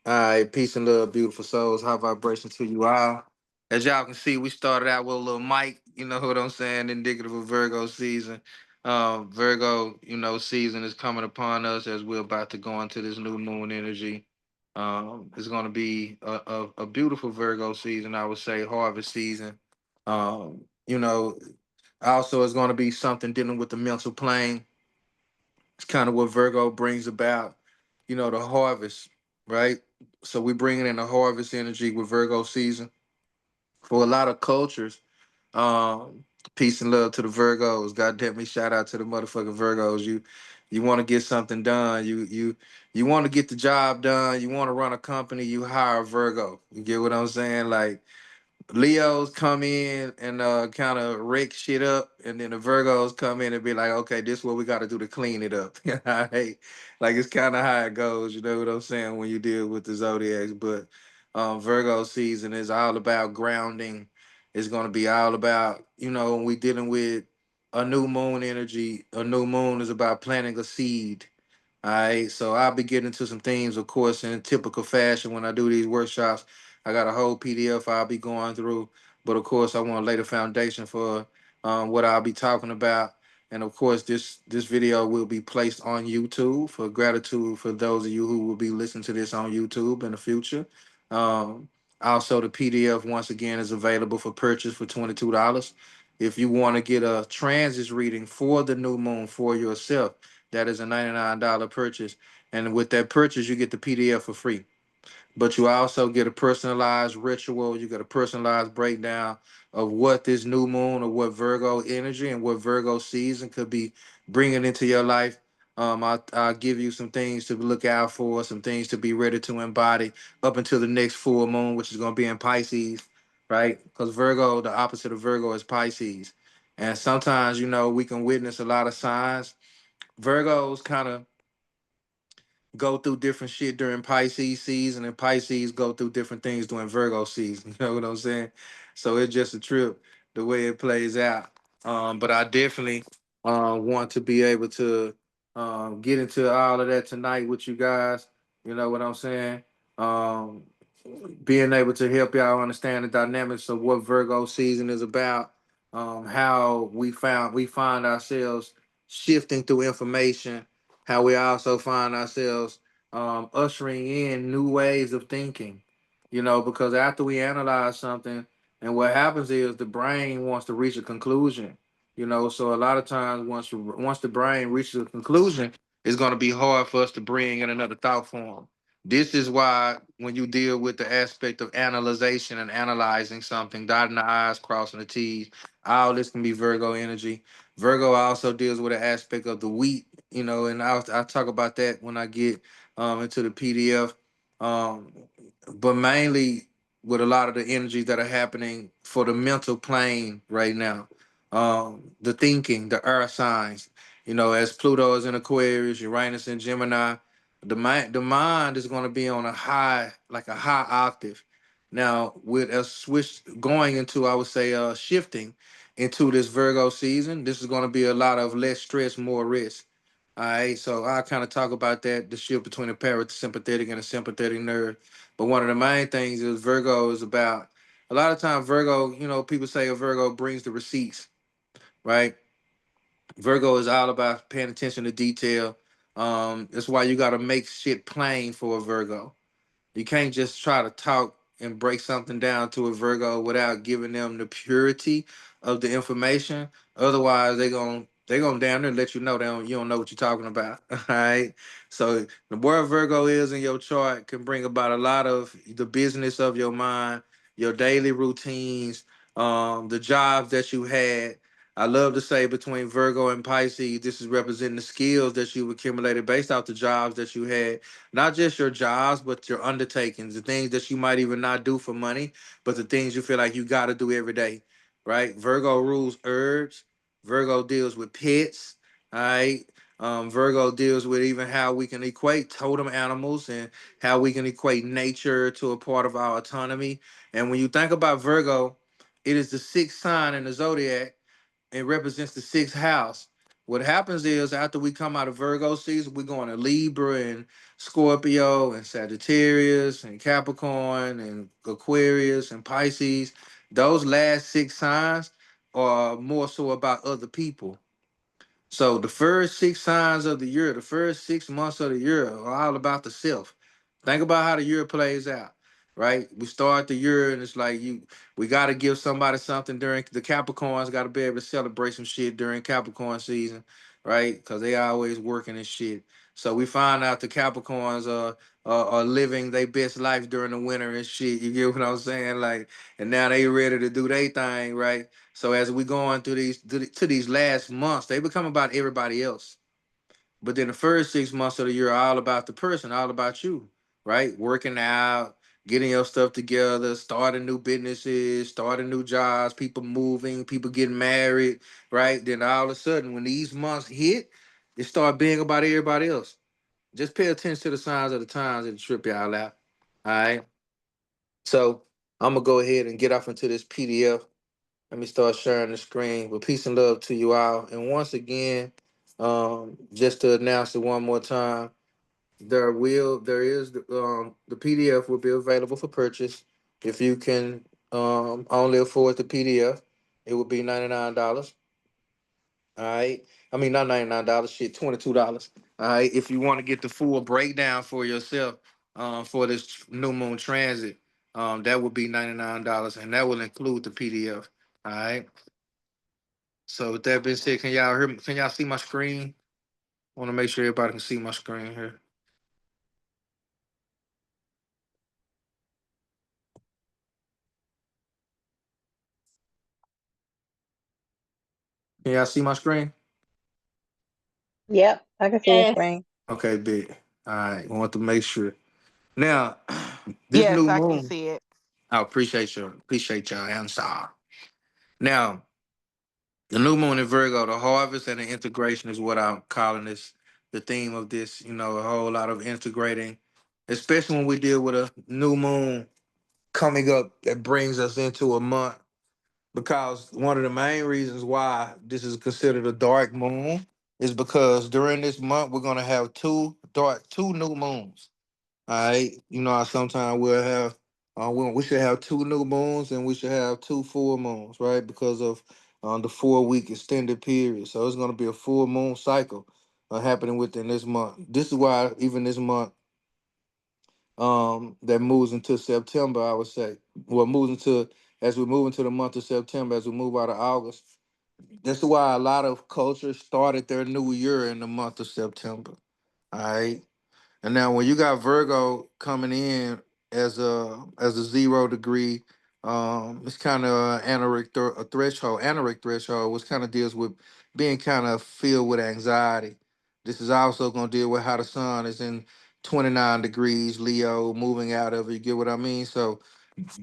All right, peace and love, beautiful souls. High vibration to you all. As y'all can see, we started out with a little mic. You know what I'm saying? Indicative of Virgo season. Virgo, season is coming upon us as we're about to go into this new moon energy. It's going to be a beautiful Virgo season. I would say harvest season. Um, you know, Also, it's going to be something dealing with the mental plane. It's kind of what Virgo brings about, the harvest, right? So we're bringing in the harvest energy with Virgo season. For a lot of cultures, um, peace and love to the Virgos. God damn me, shout out to the motherfucking Virgos. You want to get something done. You want to get the job done. You want to run a company. You hire a Virgo. You get what I'm saying? Like Leos come in and kind of wreck shit up, and then the Virgos come in and be like, okay, this is what we got to do to clean it up. Hey, like it's kind of how it goes. You know what I'm saying when you deal with the zodiacs. But Virgo season is all about grounding. It's gonna be all about when we dealing with a new moon energy. A new moon is about planting a seed. All right, so I'll be getting into some themes, of course, in typical fashion when I do these workshops. I got a whole PDF I'll be going through, but of course, I want to lay the foundation for what I'll be talking about. And of course, this video will be placed on YouTube for gratitude for those of you who will be listening to this on YouTube in the future. Um, Also, the PDF once again is available for purchase for $22. If you want to get a transit reading for the new moon for yourself, that is a $99 purchase. And with that purchase, you get the PDF for free. But you also get a personalized ritual. You get a personalized breakdown of what this new moon or what Virgo energy and what Virgo season could be bringing into your life. I'll give you some things to look out for, some things to be ready to embody up until the next full moon, which is going to be in Pisces, right? Because Virgo, the opposite of Virgo is Pisces. And sometimes, we can witness a lot of signs. Virgos kind of go through different shit during Pisces season, and Pisces go through different things during Virgo season. You know what I'm saying? So it's just a trip the way it plays out. But I definitely want to be able to get into all of that tonight with you guys. You know what I'm saying? Um, Being able to help y'all understand the dynamics of what Virgo season is about, how we find ourselves shifting through information, how we also find ourselves ushering in new ways of thinking. Because after we analyze something, and what happens is the brain wants to reach a conclusion. So a lot of times once the brain reaches a conclusion, it's going to be hard for us to bring in another thought form. This is why when you deal with the aspect of analyzation and analyzing something, dotting the I's, crossing the T's, all this can be Virgo energy. Virgo also deals with the aspect of the wheat, and I'll talk about that when I get into the PDF. Um, but mainly with a lot of the energies that are happening for the mental plane right now. The thinking, the earth signs, as Pluto is in Aquarius, Uranus in Gemini, the mind is going to be on a high, like a high octave. Now, with a switch going into, I would say, shifting into this Virgo season, this is going to be a lot of less stress, more risk. All right, so I kind of talk about that, the shift between the parasympathetic and the sympathetic nerve. But one of the main things is Virgo is about, a lot of times Virgo, people say a Virgo brings the receipts, right? Virgo is all about paying attention to detail. That's why you got to make shit plain for a Virgo. You can't just try to talk and break something down to a Virgo without giving them the purity of the information. Otherwise, they gonna damn near let you know you don't know what you're talking about. All right. So the where Virgo is in your chart can bring about a lot of the business of your mind, your daily routines, the jobs that you had. I love to say between Virgo and Pisces, this is representing the skills that you've accumulated based off the jobs that you had, not just your jobs, but your undertakings, the things that you might even not do for money, but the things you feel like you got to do every day, right? Virgo rules herbs. Virgo deals with pets, all right? Virgo deals with even how we can equate totem animals and how we can equate nature to a part of our autonomy. And when you think about Virgo, it is the sixth sign in the zodiac. It represents the sixth house. What happens is after we come out of Virgo season, we're going to Libra and Scorpio and Sagittarius and Capricorn and Aquarius and Pisces. Those last six signs are more so about other people. So the first six signs of the year, the first 6 months of the year are all about the self. Think about how the year plays out, right? We start the year and it's like we got to give somebody something during the Capricorns, got to be able to celebrate some shit during Capricorn season, right? Because they always working and shit. So we find out the Capricorns are living their best life during the winter and shit. You get what I'm saying? Like, and now they ready to do their thing, right? So as we go on through these last months, they become about everybody else. But then the first 6 months of the year are all about the person, all about you, right? Working out, getting your stuff together, starting new businesses, starting new jobs, people moving, people getting married, right? Then all of a sudden, when these months hit, it start being about everybody else. Just pay attention to the signs of the times and trip y'all out. All right. So I'm gonna go ahead and get off into this PDF. Let me start sharing the screen. But peace and love to you all. And once again, just to announce it one more time, there is the PDF will be available for purchase. If you can only afford the PDF, it will be $99. All right. I mean not $99, shit, $22. All right. If you want to get the full breakdown for yourself for this new moon transit, that would be $99 and that will include the PDF. All right. So with that being said, can y'all hear me? Can y'all see my screen? I want to make sure everybody can see my screen here. Can y'all see my screen? Yep, I can see your Yes. screen. Okay, big. All right. I want to make sure. Now, this Yes, new I can moon, see it. I appreciate y'all answer. Now, the new moon in Virgo, the harvest and the integration is what I'm calling this. The theme of this, a whole lot of integrating, especially when we deal with a new moon coming up that brings us into a month. Because one of the main reasons why this is considered a dark moon is because during this month we're gonna have two new moons. All right, you know how sometimes we'll have we should have two new moons and we should have two full moons, right? Because of the 4 week extended period. So it's gonna be a full moon cycle happening within this month. This is why even this month that moves into September, I would say. Well, moves into as we move into the month of September, as we move out of August. That's why a lot of cultures started their new year in the month of September. All right. And now when you got Virgo coming in as a 0 degree, it's kind of a threshold. Anaric threshold, which kind of deals with being kind of filled with anxiety. This is also going to deal with how the sun is in 29 degrees Leo, moving out of it. You get what I mean? So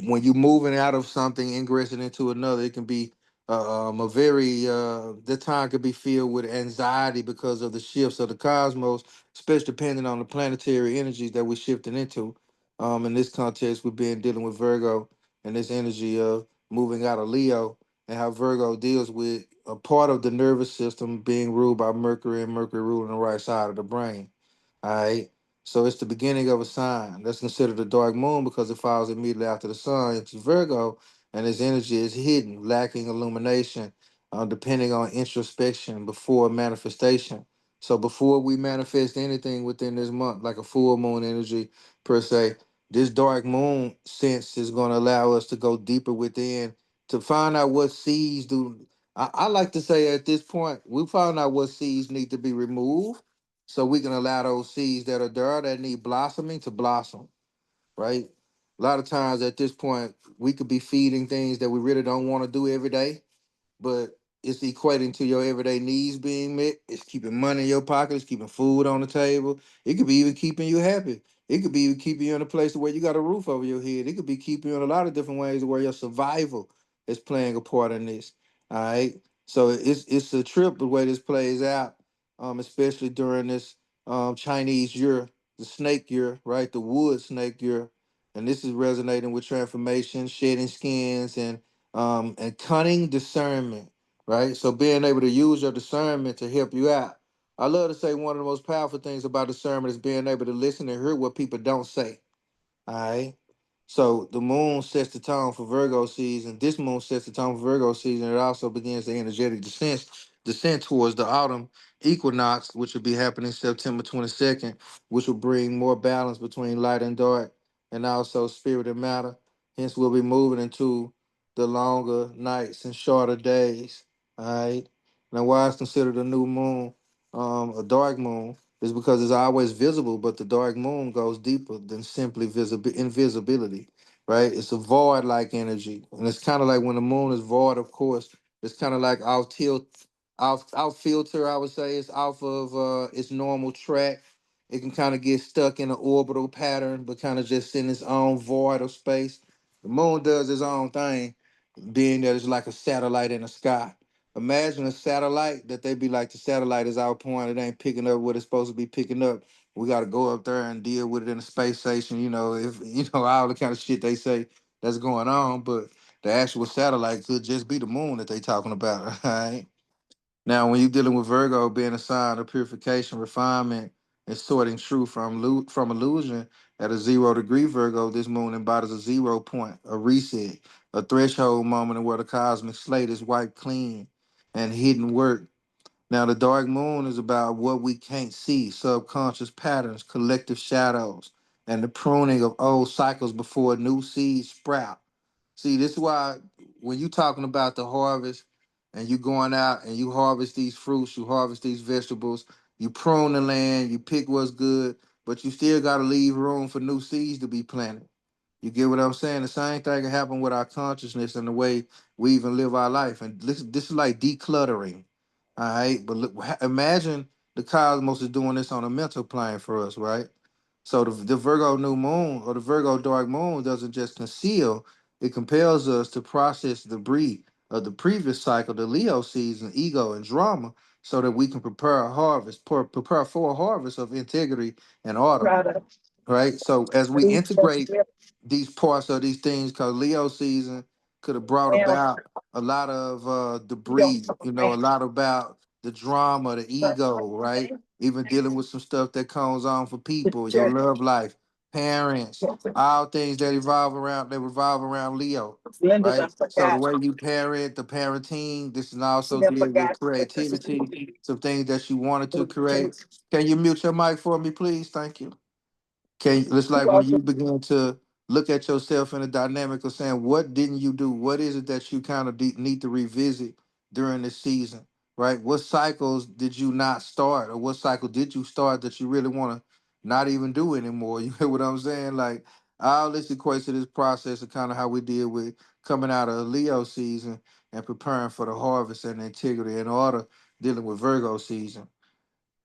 when you're moving out of something, ingressing into another, it can be a very the time could be filled with anxiety because of the shifts of the cosmos, especially depending on the planetary energies that we're shifting into. In this context, we've been dealing with Virgo and this energy of moving out of Leo and how Virgo deals with a part of the nervous system being ruled by Mercury and Mercury ruling the right side of the brain. All right. So it's the beginning of a sign. That's considered a dark moon because it falls immediately after the sun. It's Virgo, and its energy is hidden, lacking illumination, depending on introspection before manifestation. So before we manifest anything within this month, like a full moon energy per se, this dark moon sense is going to allow us to go deeper within to find out what seeds do. I like to say at this point, we found out what seeds need to be removed so we can allow those seeds that are there that need blossoming to blossom, right? A lot of times at this point, we could be feeding things that we really don't want to do every day, but it's equating to your everyday needs being met. It's keeping money in your pocket. It's keeping food on the table. It could be even keeping you happy. It could be even keeping you in a place where you got a roof over your head. It could be keeping you in a lot of different ways where your survival is playing a part in this. All right. So it's a trip the way this plays out, especially during this Chinese year, the snake year, right? The wood snake year. And this is resonating with transformation, shedding skins, and cunning discernment. right? So being able to use your discernment to help you out. I love to say one of the most powerful things about discernment is being able to listen and hear what people don't say. All right. So the moon sets the tone for Virgo season. This moon sets the tone for Virgo season. It also begins the energetic descent towards the autumn equinox, which will be happening September 22nd, which will bring more balance between light and dark, and also spirit and matter. Hence, we'll be moving into the longer nights and shorter days. All right. Now, why is considered a new moon, a dark moon? Is because it's always visible, but the dark moon goes deeper than simply invisibility, right? It's a void-like energy, and it's kind of like when the moon is void. Of course, it's kind of like off tilt, out filter. I would say it's off of its normal track. It can kind of get stuck in an orbital pattern, but kind of just in its own void of space. The moon does its own thing, being that it's like a satellite in the sky. Imagine a satellite that they be like the satellite is out point, it ain't picking up what it's supposed to be picking up. We got to go up there and deal with it in the space station. You know, if you know all the kind of shit they say that's going on, but the actual satellite could just be the moon that they talking about. All right. Now, when you're dealing with Virgo being a sign of purification, refinement, and sorting truth from illusion at a 0 degree Virgo, this moon embodies a 0 point, a reset, a threshold moment where the cosmic slate is wiped clean and hidden work. Now, the dark moon is about what we can't see, subconscious patterns, collective shadows, and the pruning of old cycles before new seeds sprout. See, this is why when you talking about the harvest and you going out and you harvest these fruits, you harvest these vegetables, you prune the land, you pick what's good, but you still got to leave room for new seeds to be planted. You get what I'm saying? The same thing can happen with our consciousness and the way we even live our life. And this is like decluttering. All right. But look, imagine the cosmos is doing this on a mental plane for us, right? So the Virgo new moon or the Virgo dark moon doesn't just conceal, it compels us to process the debris of the previous cycle, the Leo season, ego and drama, so that we can prepare a harvest, prepare for a harvest of integrity and order, right? So as we integrate these parts of these things, because Leo season could have brought about a lot of debris, you know, a lot about the drama, the ego, right? Even dealing with some stuff that comes on for people, your love life, parents, all things that revolve around Leo, right? So the way you parent, the parenting, this is also deal with creativity, some things that you wanted to create. Can you mute your mic for me, please? Thank you. Can it's like when you begin to look at yourself in a dynamic of saying, what didn't you do? What is it that you kind of need to revisit during this season, right? What cycles did you not start, or what cycle did you start that you really want to not even do anymore? You hear what I'm saying? Like all this equates to this process of kind of how we deal with coming out of Leo season and preparing for the harvest and integrity and order, dealing with Virgo season.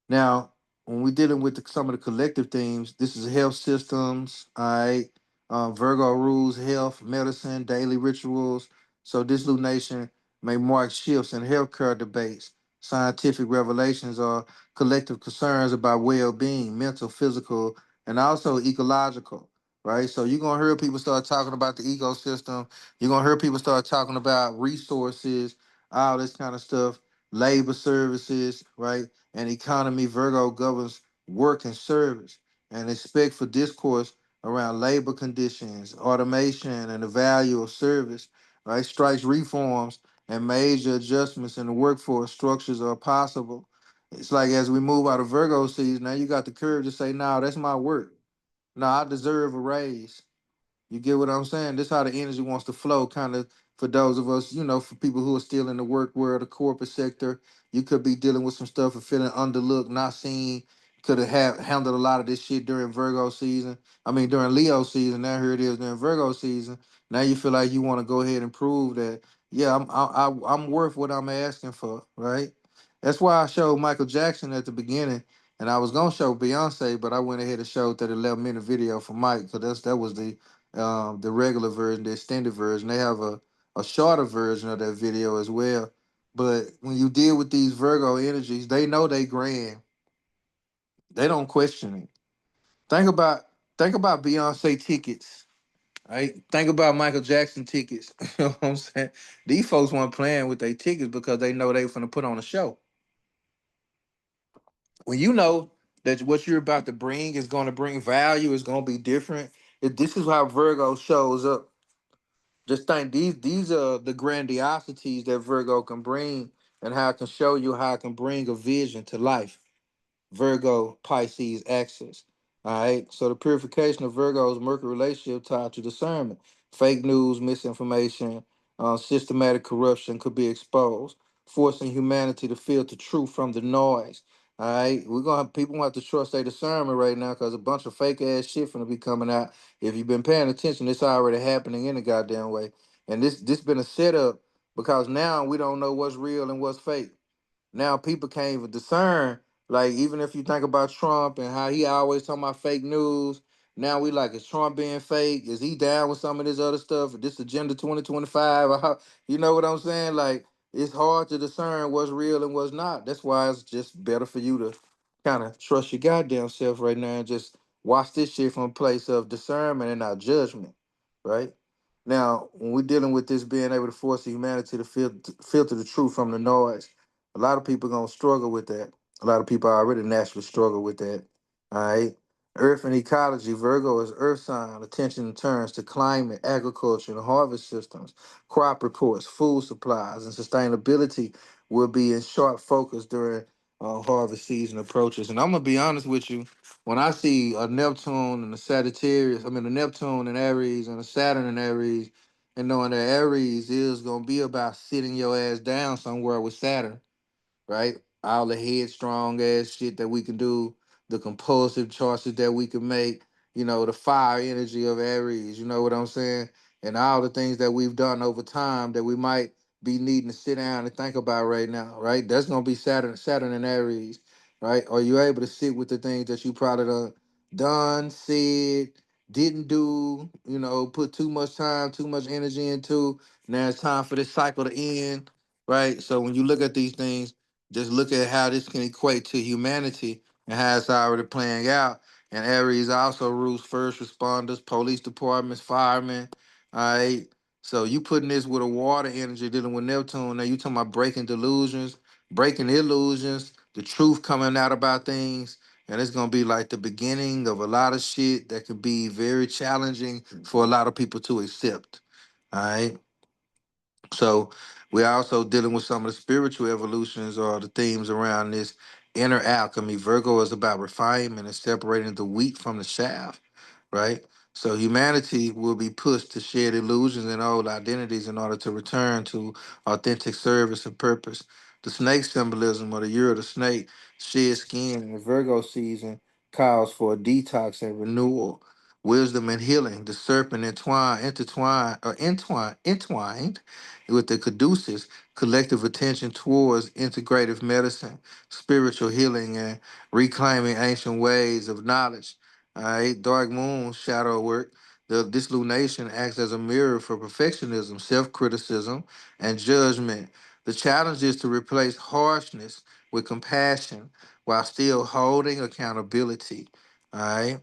Now, when we're dealing with some of the collective themes, this is health systems, all right? Virgo rules health, medicine, daily rituals. So this lunation may mark shifts in healthcare debates, scientific revelations, or collective concerns about well-being, mental, physical, and also ecological, right? So you're gonna hear people start talking about the ecosystem. You're gonna hear people start talking about resources, all this kind of stuff, labor services, right? And economy. Virgo governs work and service, and expect for discourse around labor conditions, automation, and the value of service, right? Strikes reforms and major adjustments in the workforce structures are possible. It's like as we move out of Virgo season, now you got the courage to say, no, that's my work. No, I deserve a raise. You get what I'm saying? This how the energy wants to flow, kind of for those of us, you know, for people who are still in the work world, the corporate sector. You could be dealing with some stuff and feeling underlooked, not seen. Could have handled a lot of this shit during Virgo season. I mean, during Leo season. Now here it is during Virgo season. Now you feel like you want to go ahead and prove that, yeah, I'm worth what I'm asking for, right? That's why I showed Michael Jackson at the beginning, and I was gonna show Beyonce, but I went ahead and showed that 11-minute video for Mike, because that was the regular version, the extended version. They have a shorter version of that video as well. But when you deal with these Virgo energies, they know they grand. They don't question it. Think about think about Beyonce tickets. Right? Think about Michael Jackson tickets. You know what I'm saying? These folks weren't playing with their tickets because they know they finna put on a show. When you know that what you're about to bring is going to bring value, is going to be different. This is how Virgo shows up. Just think these are the grandiosities that Virgo can bring, and how it can show you how it can bring a vision to life. Virgo Pisces axis. All right. So the purification of Virgo's Mercury relationship tied to discernment. Fake news, misinformation, systematic corruption could be exposed, forcing humanity to filter truth from the noise. All right. We're gonna have people have to trust their discernment right now because a bunch of fake ass shit gonna be coming out. If you've been paying attention, it's already happening in a goddamn way. And this been a setup because now we don't know what's real and what's fake. Now people can't even discern. Like even if you think about Trump and how he always talking about fake news, now we like, is Trump being fake? Is he down with some of this other stuff? This Agenda 2025? You know what I'm saying? Like it's hard to discern what's real and what's not. That's why it's just better for you to kind of trust your goddamn self right now and just watch this shit from a place of discernment and not judgment, right? Now, when we're dealing with this being able to force humanity to filter the truth from the noise, a lot of people gonna struggle with that. A lot of people already naturally struggle with that. All right. Earth and ecology. Virgo is earth sign. Attention turns to climate, agriculture, and harvest systems, crop reports, food supplies, and sustainability will be in sharp focus during harvest season approaches. And I'm gonna be honest with you. When I see a Neptune and a Sagittarius, I mean a Neptune and Aries and a Saturn and Aries, and knowing that Aries is gonna be about sitting your ass down somewhere with Saturn, right? All the headstrong ass shit that we can do, the compulsive choices that we can make, the fire energy of Aries, you know what I'm saying? And all the things that we've done over time that we might be needing to sit down and think about right now, right? That's gonna be Saturn and Aries, right? Are you able to sit with the things that you probably done, said, didn't do, put too much time, too much energy into? Now it's time for this cycle to end, right? So when you look at these things, just look at how this can equate to humanity and how it's already playing out. And Aries also rules first responders, police departments, firemen. All right. So you putting this with a water energy dealing with Neptune. Now you talking about breaking delusions, breaking illusions, the truth coming out about things. And it's gonna be like the beginning of a lot of shit that could be very challenging for a lot of people to accept. All right. So we're also dealing with some of the spiritual evolutions or the themes around this inner alchemy. Virgo is about refinement and separating the wheat from the chaff, right? So humanity will be pushed to shed illusions and old identities in order to return to authentic service and purpose. The snake symbolism or the year of the snake, shed skin in the Virgo season calls for a detox and renewal. Wisdom and healing, the serpent entwined with the caduceus, collective attention towards integrative medicine, spiritual healing, and reclaiming ancient ways of knowledge. All right, dark moon shadow work. This lunation acts as a mirror for perfectionism, self-criticism, and judgment. The challenge is to replace harshness with compassion while still holding accountability. All right.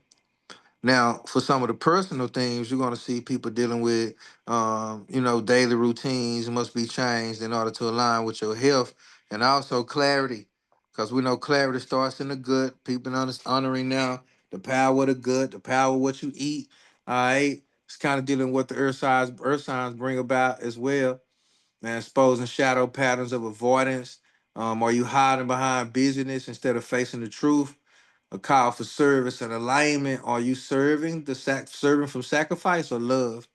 Now, for some of the personal things, you're going to see people dealing with, daily routines must be changed in order to align with your health and also clarity. Because we know clarity starts in the gut. People honoring now the power of the gut, the power of what you eat. All right. It's kind of dealing with what the earth signs bring about as well. Man, exposing shadow patterns of avoidance. Are you hiding behind busyness instead of facing the truth? A call for service and alignment. Are you serving from sacrifice or love?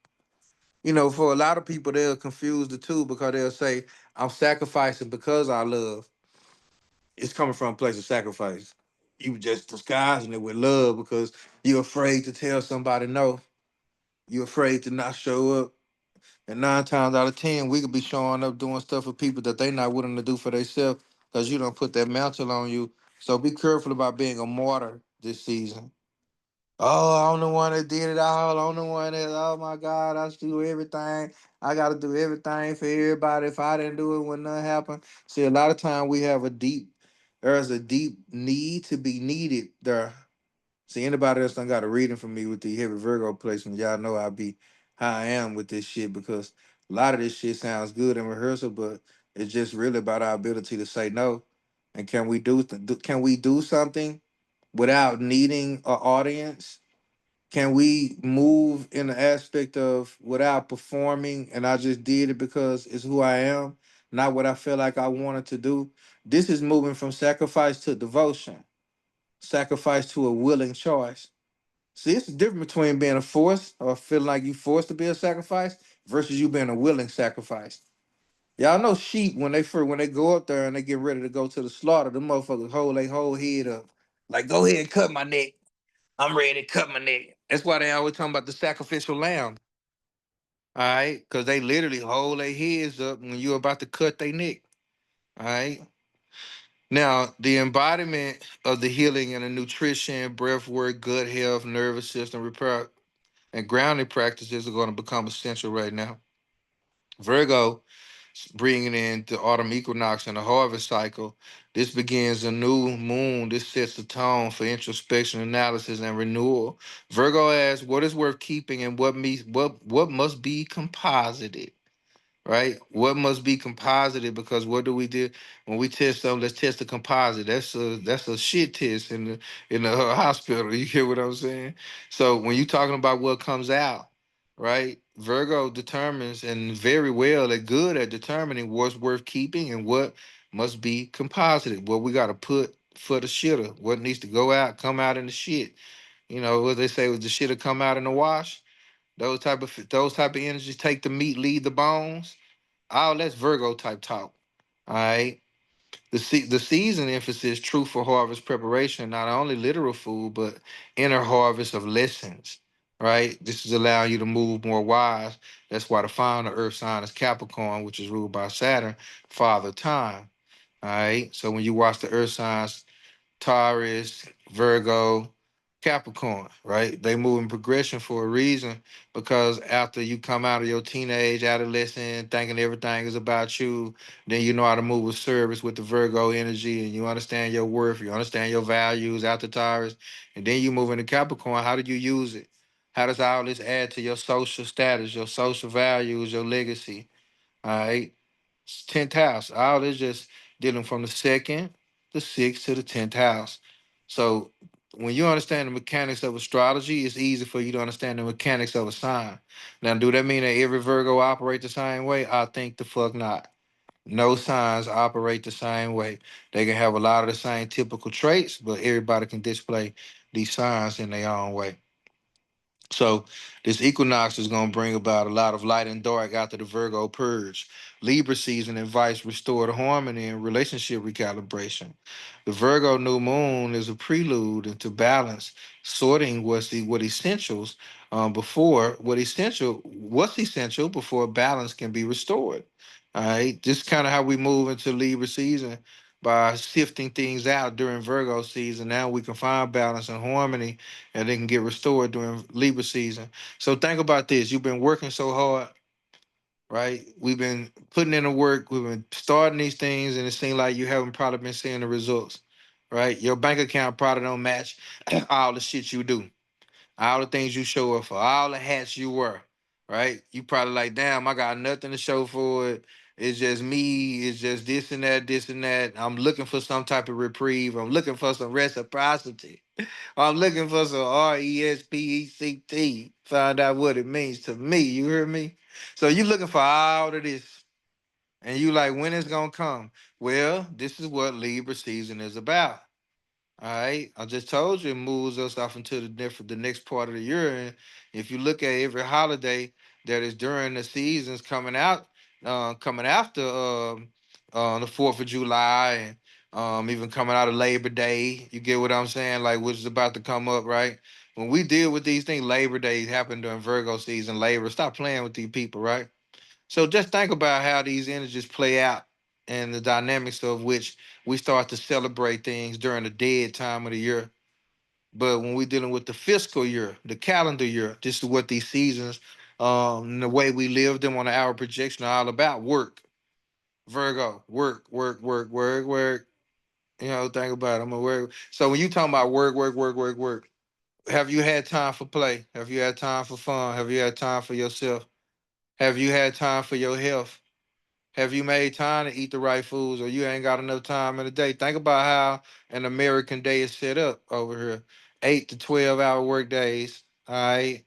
For a lot of people, they'll confuse the two because they'll say, I'm sacrificing because I love. It's coming from a place of sacrifice. You just disguising it with love because you're afraid to tell somebody no. You're afraid to not show up. And 9 times out of 10, we could be showing up doing stuff for people that they not willing to do for themselves because you don't put that mantle on you. So be careful about being a martyr this season. Oh, I'm the one that did it all. I'm the one that, oh my God, I should do everything. I got to do everything for everybody. If I didn't do it, when nothing happened. See, a lot of time there's a deep need to be needed there. See, anybody else done got a reading from me with the heavy Virgo placement, y'all know I be how I am with this shit because a lot of this shit sounds good in rehearsal, but it's just really about our ability to say no. And can we do something without needing an audience? Can we move in the aspect of without performing and I just did it because it's who I am, not what I feel like I wanted to do? This is moving from sacrifice to devotion, sacrifice to a willing choice. See, it's the difference between being a force or feeling like you forced to be a sacrifice versus you being a willing sacrifice. Y'all know sheep when they go up there and they get ready to go to the slaughter, the motherfuckers hold their whole head up. Like, go ahead and cut my neck. I'm ready to cut my neck. That's why they always talking about the sacrificial lamb. All right. Because they literally hold their heads up when you're about to cut their neck. All right. Now, the embodiment of the healing and the nutrition, breath work, gut health, nervous system repair, and grounding practices are going to become essential right now. Virgo, bringing in the autumn equinox and the harvest cycle. This begins a new moon. This sets the tone for introspection, analysis, and renewal. Virgo asks, "What is worth keeping, and what must be composited?" Right? What must be composited? Because what do we do when we test something? Let's test the composite. That's a shit test in the hospital. You hear what I'm saying? So when you talking about what comes out, right? Virgo determines and very well at good at determining what's worth keeping and what must be composited. What we got to put for the shitter. What needs to go out, come out in the shit. You know what they say was the shitter come out in the wash. Those type of energies take the meat, leave the bones. Oh, that's Virgo type talk. All right. The season emphasis true for harvest preparation, not only literal food, but inner harvest of lessons. Right. This is allowing you to move more wise. That's why the final Earth sign is Capricorn, which is ruled by Saturn, Father Time. All right. So when you watch the Earth signs, Taurus, Virgo, Capricorn, right? They move in progression for a reason because after you come out of your teenage, adolescent, thinking everything is about you, then you know how to move with service with the Virgo energy and you understand your worth, you understand your values after Taurus, and then you move into Capricorn. How do you use it? How does all this add to your social status, your social values, your legacy? All right. 10th house. All this just dealing from the second, the sixth to the 10th house. So when you understand the mechanics of astrology, it's easy for you to understand the mechanics of a sign. Now, do that mean that every Virgo operate the same way? I think the fuck not. No signs operate the same way. They can have a lot of the same typical traits, but everybody can display these signs in their own way. So this equinox is going to bring about a lot of light and dark after the Virgo purge. Libra season invites restored harmony and relationship recalibration. The Virgo new moon is a prelude into balance, sorting what essentials before what's essential before balance can be restored. All right, just kind of how we move into Libra season by sifting things out during Virgo season. Now we can find balance and harmony and they can get restored during Libra season. So think about this. You've been working so hard, right? We've been putting in the work, we've been starting these things, and it seems like you haven't probably been seeing the results, right? Your bank account probably don't match all the shit you do, all the things you show up for, all the hats you wear, right? You probably like, damn, I got nothing to show for it. It's just me. It's just this and that, this and that. I'm looking for some type of reprieve. I'm looking for some reciprocity. I'm looking for some RESPECT. Find out what it means to me. You hear me? So you looking for all of this, and you like when it's gonna come. Well, this is what Libra season is about. All right, I just told you it moves us off into the next part of the year. And if you look at every holiday that is during the seasons coming out, coming after the 4th of July, and even coming out of Labor Day, you get what I'm saying? Like which is about to come up, right? When we deal with these things, Labor Day happen during Virgo season. Labor, stop playing with these people, right? So just think about how these energies play out and the dynamics of which we start to celebrate things during the dead time of the year. But when we're dealing with the fiscal year, the calendar year, this is what these seasons, and the way we live them on the hour projection are all about work. Virgo, work, work, work, work, work. You know, think about it. I'm gonna work. So when you talking about work, work, work, work, work, Have you had time for play? Have you had time for fun? Have you had time for yourself? Have you had time for your health? Have you made time to eat the right foods, or you ain't got enough time in the day? Think about how an American day is set up over here. 8 to 12 hour work days. All right.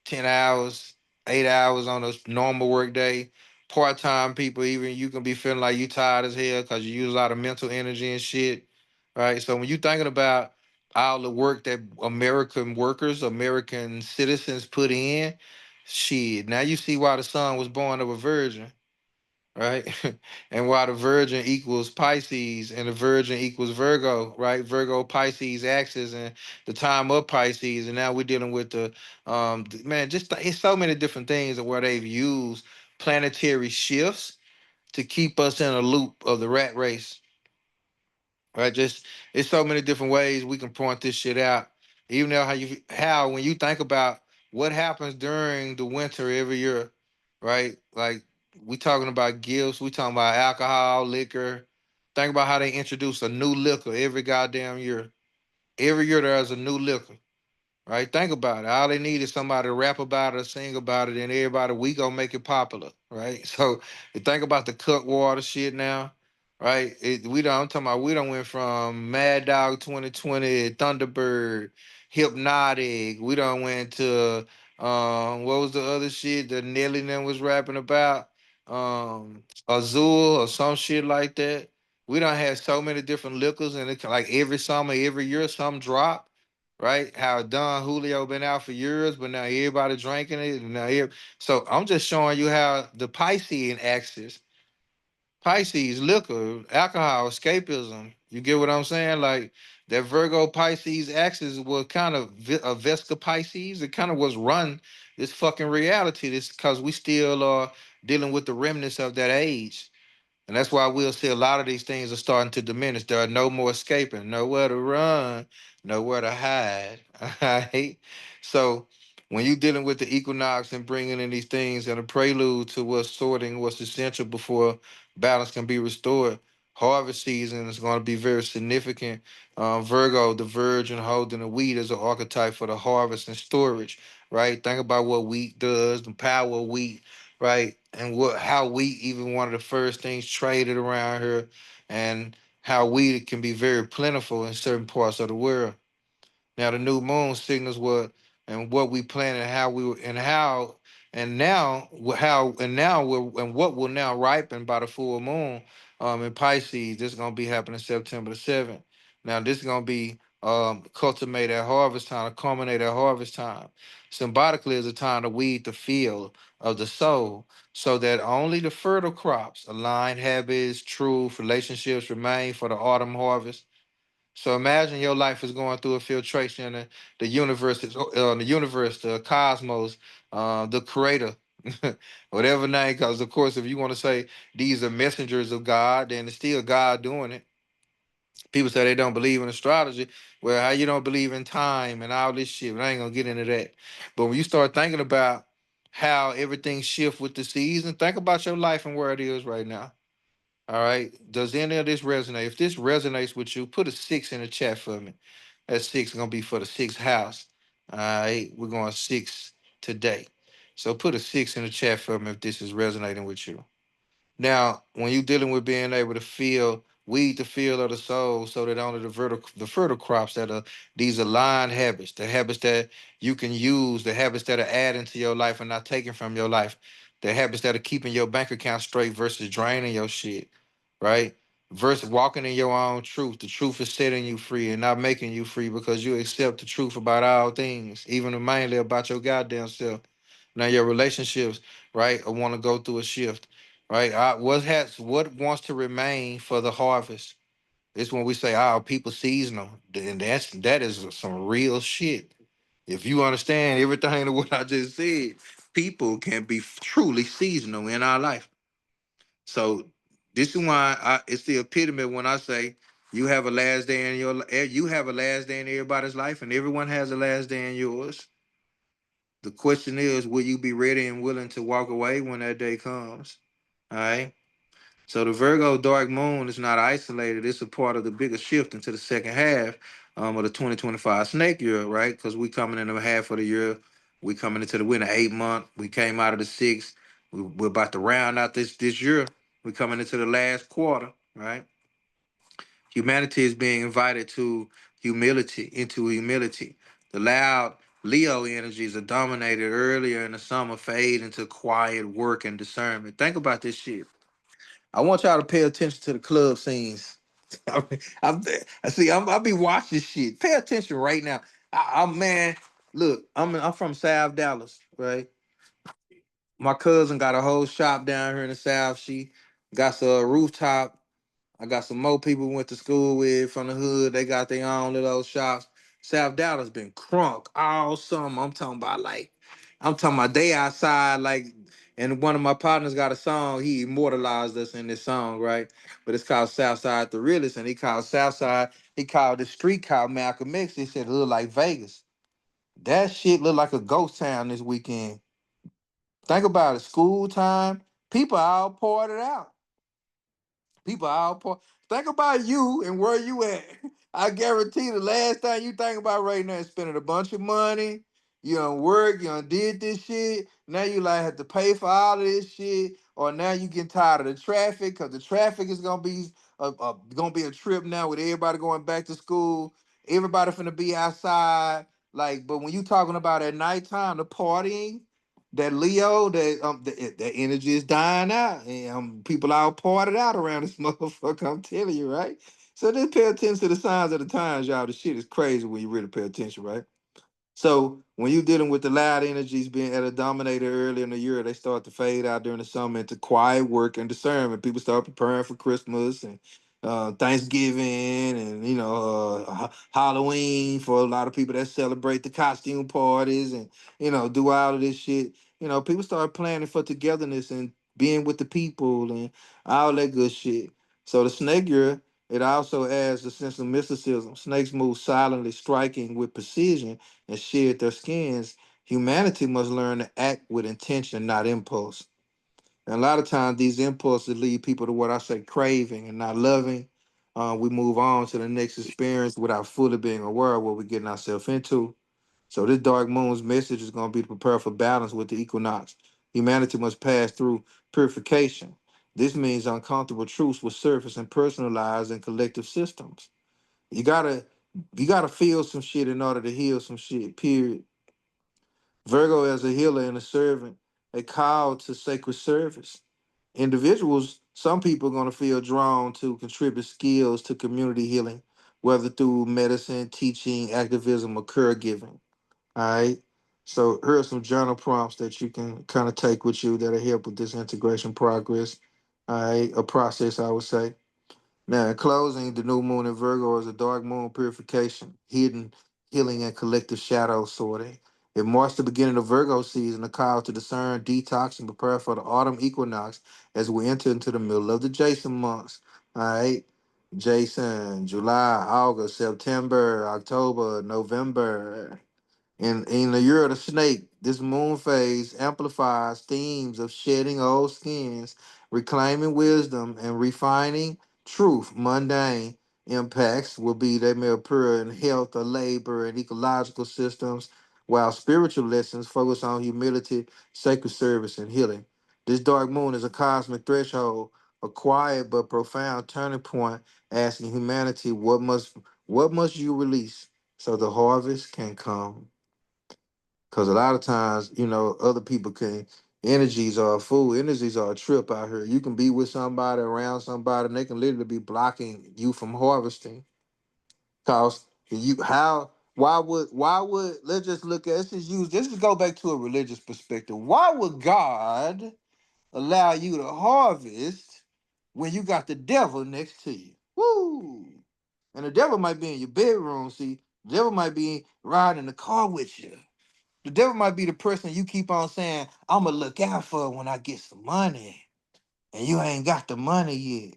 10 hours, 8 hours on a normal work day. Part time people, even you can be feeling like you tired as hell because you use a lot of mental energy and shit. Right. So when you thinking about all the work that American workers, American citizens put in, shit. Now you see why the son was born of a virgin, right? And why the virgin equals Pisces and the virgin equals Virgo, right? Virgo, Pisces, axis, and the time of Pisces, and now we're dealing with the man. It's so many different things of where they've used planetary shifts to keep us in a loop of the rat race, right? Just it's so many different ways we can point this shit out. Even though how when you think about what happens during the winter every year, right? Like we talking about gifts, we talking about alcohol, liquor. Think about how they introduce a new liquor every goddamn year. Every year there's a new liquor. Right? Think about it. All they need is somebody to rap about it or sing about it, and everybody we gonna make it popular, right? So you think about the cut water shit now, right? I'm talking about we don't went from Mad Dog 2020, Thunderbird, Hypnotic. We don't went to what was the other shit that Nelly and them was rapping about? Azul or some shit like that. We don't have so many different liquors, and it like every summer, every year, some drop, right? How Don Julio been out for years, but now everybody drinking it. And so I'm just showing you how the Piscean axis, Pisces, liquor, alcohol, escapism. You get what I'm saying? Like that Virgo Pisces axis was kind of a Vesca Pisces. It kind of was run this fucking reality. This because we still are dealing with the remnants of that age. And that's why we'll see a lot of these things are starting to diminish. There are no more escaping, nowhere to run, nowhere to hide. All right. So when you're dealing with the equinox and bringing in these things and a prelude to what's sorting, what's essential before balance can be restored, harvest season is going to be very significant. Virgo, the virgin holding the wheat as an archetype for the harvest and storage, right? Think about what wheat does, the power of wheat, right? And what how wheat even one of the first things traded around here, and how wheat can be very plentiful in certain parts of the world. Now the new moon signals what we plan and how we and how and now how and now we're and what will now ripen by the full moon in Pisces. This is gonna be happening September the 7th. Now this is gonna be cultivate at harvest time, culminate at harvest time. Symbolically is a time to weed the field of the soul so that only the fertile crops, aligned habits, truth, relationships remain for the autumn harvest. So imagine your life is going through a filtration, and the universe is the universe, the cosmos, the creator, whatever name. Because of course, if you want to say these are messengers of God, then it's still God doing it. People say they don't believe in astrology. Well, how you don't believe in time and all this shit? But I ain't gonna get into that. But when you start thinking about how everything shifts with the season, think about your life and where it is right now. All right. Does any of this resonate? If this resonates with you, put a 6 in the chat for me. That 6 is gonna be for the sixth house. All right. We're going 6 today. So put a 6 in the chat for me if this is resonating with you. Now, when you're dealing with being able to feel, weed the field of the soul so that only the fertile crops that are these aligned habits, the habits that you can use, the habits that are adding to your life and not taking from your life, the habits that are keeping your bank account straight versus draining your shit, right? Versus walking in your own truth. The truth is setting you free and not making you free because you accept the truth about all things, even mainly about your goddamn self. Now your relationships, right, want to go through a shift, right? What wants to remain for the harvest? It's when we say, "Oh, people seasonal," and that is some real shit. If you understand everything of what I just said, people can be truly seasonal in our life. So this is why it's the epitome when I say you have a last day in you have a last day in everybody's life, and everyone has a last day in yours. The question is, will you be ready and willing to walk away when that day comes? All right. So the Virgo dark moon is not isolated. It's a part of the bigger shift into the second half of the 2025 snake year, right? Because we coming in the half of the year. We coming into the winter 8 month. We came out of the six. We're about to round out this year. We coming into the last quarter, right? Humanity is being invited to into humility. The loud Leo energies are dominated earlier in the summer, fade into quiet work and discernment. Think about this shit. I want y'all to pay attention to the club scenes. I, mean, I see. I be watching shit. Pay attention right now. I'm man. Look, I'm from South Dallas, right? My cousin got a whole shop down here in the South. She got a rooftop. I got some more people we went to school with from the hood. They got their own little shops. South Dallas been crunk all summer. I'm talking about they outside like, and one of my partners got a song. He immortalized us in this song, right? But it's called Southside the Realest, and he called Southside. He called the street called Malcolm X. He said it looked like Vegas. That shit looked like a ghost town this weekend. Think about it. School time, people all poured it out. People all point. Think about you and where you at. I guarantee the last thing you think about right now is spending a bunch of money. You done work, you done did this shit. Now you like have to pay for all of this shit. Or now you getting tired of the traffic because the traffic is gonna be a trip now with everybody going back to school. Everybody finna be outside. Like, but when you talking about at nighttime, the partying, that Leo, that energy is dying out, and people all parted out around this motherfucker. I'm telling you, right? So just pay attention to the signs of the times, y'all. The shit is crazy when you really pay attention, right? So when you're dealing with the loud energies being at a dominator early in the year, they start to fade out during the summer into quiet work and discernment. People start preparing for Christmas and Thanksgiving and Halloween for a lot of people that celebrate the costume parties and do all of this shit. People start planning for togetherness and being with the people and all that good shit. So the snake year, it also adds a sense of mysticism. Snakes move silently, striking with precision and shed their skins. Humanity must learn to act with intention, not impulse. And a lot of times, these impulses lead people to what I say craving and not loving. We move on to the next experience without fully being aware of what we're getting ourselves into. So, this dark moon's message is going to be to prepare for balance with the equinox. Humanity must pass through purification. This means uncomfortable truths will surface in personalized and collective systems. You gotta you gotta feel some shit in order to heal some shit. Period. Virgo as a healer and a servant, a call to sacred service. Individuals, some people are gonna feel drawn to contribute skills to community healing, whether through medicine, teaching, activism, or caregiving. All right. So here are some journal prompts that you can kind of take with you that'll help with this integration progress. All right, a process I would say. Now, in closing, the new moon in Virgo is a dark moon purification, hidden healing, and collective shadow sorting. It marks the beginning of Virgo season, a call to discern, detox, and prepare for the autumn equinox as we enter into the middle of the Jason months. All right. Jason, July, August, September, October, November. In the year of the snake, this moon phase amplifies themes of shedding old skins, reclaiming wisdom, and refining truth. Mundane impacts will be they may appear in health or labor and ecological systems, while spiritual lessons focus on humility, sacred service, and healing. This dark moon is a cosmic threshold, a quiet but profound turning point, asking humanity what must you release so the harvest can come. Because a lot of times, other people can, energies are a fool, energies are a trip out here. You can be with somebody, around somebody, and they can literally be blocking you from harvesting. Because let's just look at, let's just go back to a religious perspective. Why would God allow you to harvest when you got the devil next to you? Woo! And the devil might be in your bedroom, see, the devil might be riding in the car with you. The devil might be the person you keep on saying, I'ma look out for when I get some money. And you ain't got the money yet.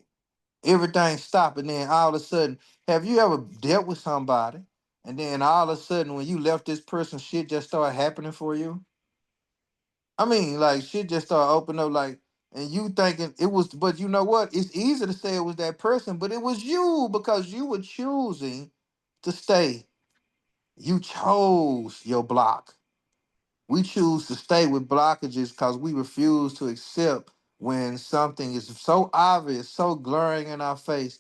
Everything stop, and then all of a sudden, have you ever dealt with somebody? And then all of a sudden, when you left this person, shit just started happening for you? I mean, like shit just started opening up, like, and you thinking it was, but you know what? It's easy to say it was that person, but it was you because you were choosing to stay. You chose your block. We choose to stay with blockages because we refuse to accept when something is so obvious, so glaring in our face,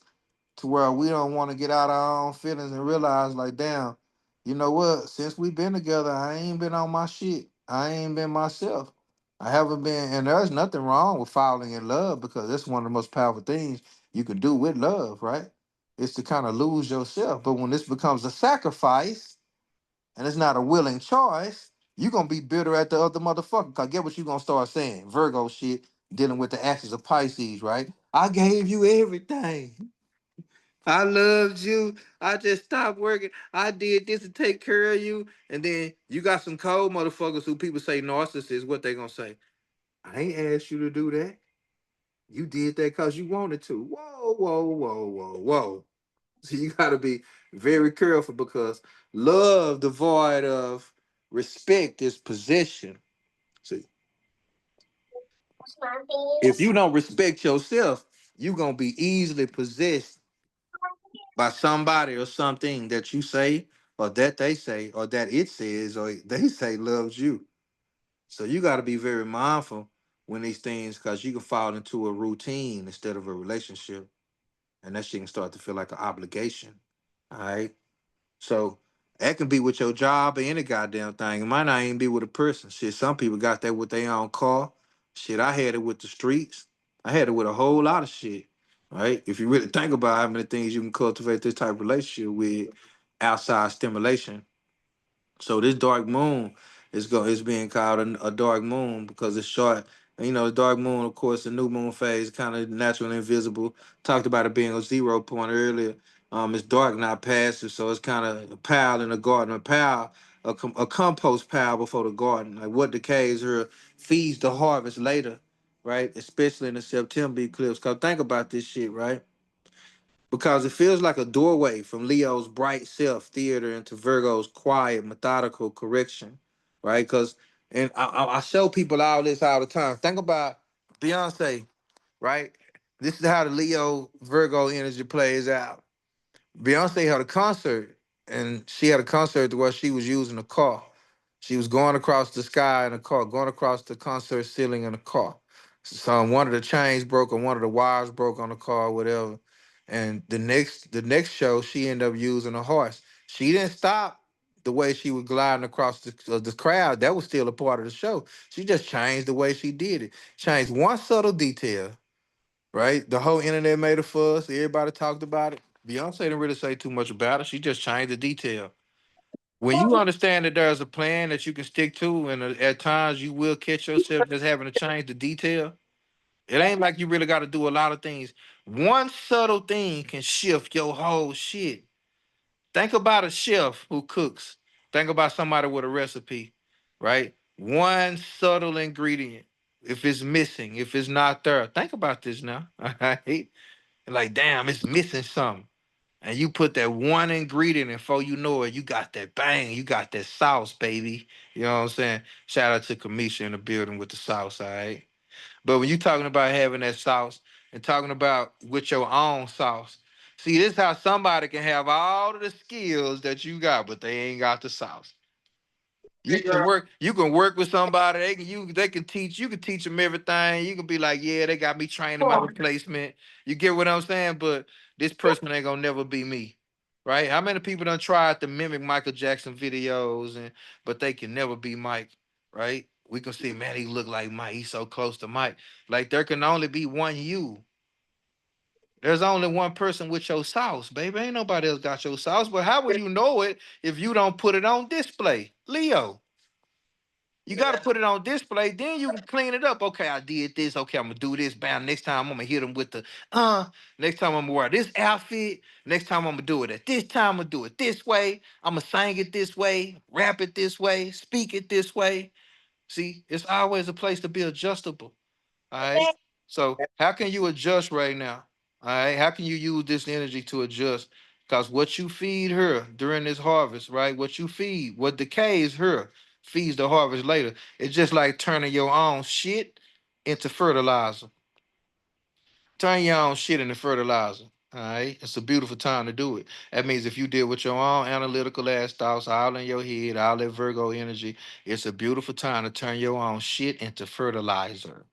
to where we don't want to get out our own feelings and realize, like, damn, you know what? Since we've been together, I ain't been on my shit. I ain't been myself. I haven't been, and there's nothing wrong with falling in love because that's one of the most powerful things you can do with love, right? It's to kind of lose yourself. But when this becomes a sacrifice and it's not a willing choice, you're gonna be bitter at the other motherfucker. Cause get what you gonna start saying? Virgo shit, dealing with the actions of Pisces, right? I gave you everything. I loved you. I just stopped working. I did this to take care of you. And then you got some cold motherfuckers who people say narcissists. What they gonna say? I ain't asked you to do that. You did that because you wanted to. Whoa, whoa, whoa, whoa, whoa. So you gotta be very careful because love devoid of respect is possession. See, if you don't respect yourself, you gonna be easily possessed by somebody or something that you say or that they say or that it says or they say loves you. So you got to be very mindful when these things, because you can fall into a routine instead of a relationship, and that shit can start to feel like an obligation. All right. So that can be with your job or any goddamn thing. It might not even be with a person. Shit, some people got that with their own car. Shit, I had it with the streets. I had it with a whole lot of shit. Right? If you really think about how many things you can cultivate this type of relationship with outside stimulation, so this dark moon is being called a dark moon because it's short. And, you know, the dark moon, of course, the new moon phase, kind of natural and invisible. Talked about it being a 0 point earlier. It's dark, not passive, so it's kind of a pile in a garden, a pile, a compost pile before the garden. Like what decays here feeds the harvest later, right? Especially in the September eclipse. Cause think about this shit, right? Because it feels like a doorway from Leo's bright self theater into Virgo's quiet, methodical correction, right? Because and I show people all this all the time. Think about Beyonce, right? This is how the Leo Virgo energy plays out. Beyonce had a concert, and she had a concert where she was using a car. She was going across the sky in a car, going across the concert ceiling in a car. So one of the chains broke, or one of the wires broke on the car, whatever. And the next show, she ended up using a horse. She didn't stop the way she was gliding across the crowd. That was still a part of the show. She just changed the way she did it. Changed one subtle detail, right? The whole internet made a fuss. Everybody talked about it. Beyonce didn't really say too much about it. She just changed the detail. When you understand that there's a plan that you can stick to, and at times you will catch yourself just having to change the detail, it ain't like you really got to do a lot of things. One subtle thing can shift your whole shit. Think about a chef who cooks. Think about somebody with a recipe, right? One subtle ingredient, if it's missing, if it's not there, think about this now. All right. Like, damn, it's missing something. And you put that one ingredient, and before you know it, you got that bang, you got that sauce, baby. You know what I'm saying? Shout out to Kamisha in the building with the sauce, all right? But when you talking about having that sauce and talking about with your own sauce, see, this how somebody can have all of the skills that you got, but they ain't got the sauce. You can work with somebody. They can teach. You can teach them everything. You can be like, yeah, they got me training my replacement. You get what I'm saying? But this person ain't gonna never be me, right? How many people done tried to mimic Michael Jackson videos but they can never be Mike, right? We can see, man, he look like Mike. He's so close to Mike. Like there can only be one you. There's only one person with your sauce, baby. Ain't nobody else got your sauce. But how will you know it if you don't put it on display, Leo? You got to put it on display. Then you can clean it up. Okay, I did this. Okay, I'm gonna do this. Bam. Next time I'm gonna hit them with the Next time I'm gonna wear this outfit. Next time I'm gonna do it at this time. I'm gonna do it this way. I'm gonna sing it this way. Rap it this way. Speak it this way. See, it's always a place to be adjustable. All right. So how can you adjust right now? All right. How can you use this energy to adjust? Because what you feed her during this harvest, right? What you feed, what decays her, feeds the harvest later. It's just like turning your own shit into fertilizer. Turn your own shit into fertilizer. All right, it's a beautiful time to do it. That means if you deal with your own analytical ass thoughts, all in your head, all that Virgo energy, it's a beautiful time to turn your own shit into fertilizer.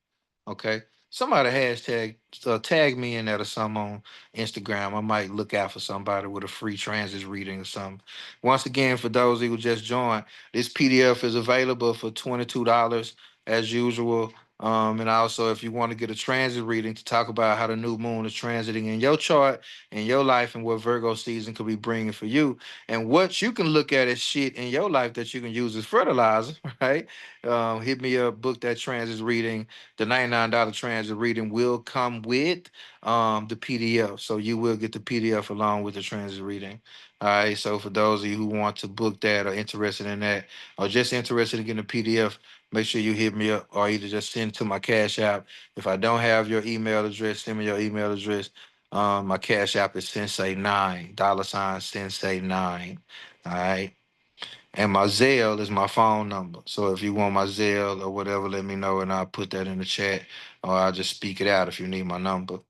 Okay. Somebody hashtag tag me in that or something on Instagram. I might look out for somebody with a free transit reading or something. Once again, for those who just joined, this PDF is available for $22 as usual. And also, if you want to get a transit reading to talk about how the new moon is transiting in your chart, in your life, and what Virgo season could be bringing for you, and what you can look at as shit in your life that you can use as fertilizer, right? Hit me up, book that transit reading. The $99 transit reading will come with the PDF. So you will get the PDF along with the transit reading. All right. So for those of you who want to book that or interested in that, or just interested in getting a PDF, make sure you hit me up or either just send it to my Cash App. If I don't have your email address, send me your email address. My Cash App is Sensei9, $ Sensei9. All right. And my Zelle is my phone number. So if you want my Zelle or whatever, let me know and I'll put that in the chat or I'll just speak it out if you need my number.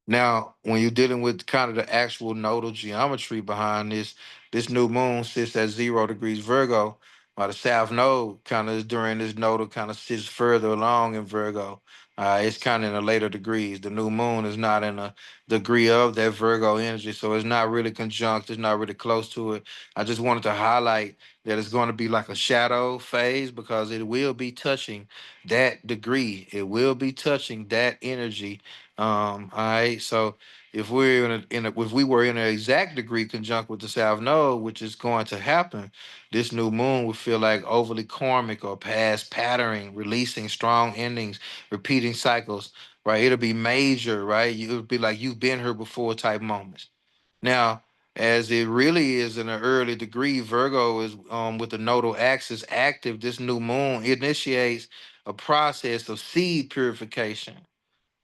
Now, when you're dealing with kind of the actual nodal geometry behind this new moon sits at 0 degrees Virgo, while the south node kind of during this nodal kind of sits further along in Virgo. It's kind of in the later degrees. The new moon is not in a degree of that Virgo energy, so it's not really conjunct. It's not really close to it. I just wanted to highlight that it's going to be like a shadow phase because it will be touching that degree. It will be touching that energy. All right. So if we're if we were in an exact degree conjunct with the South Node, which is going to happen, this new moon would feel like overly karmic or past patterning, releasing strong endings, repeating cycles. Right. It'll be major. Right. It'll be like you've been here before type moments. Now, as it really is in an early degree, Virgo is with the nodal axis active. This new moon initiates a process of seed purification,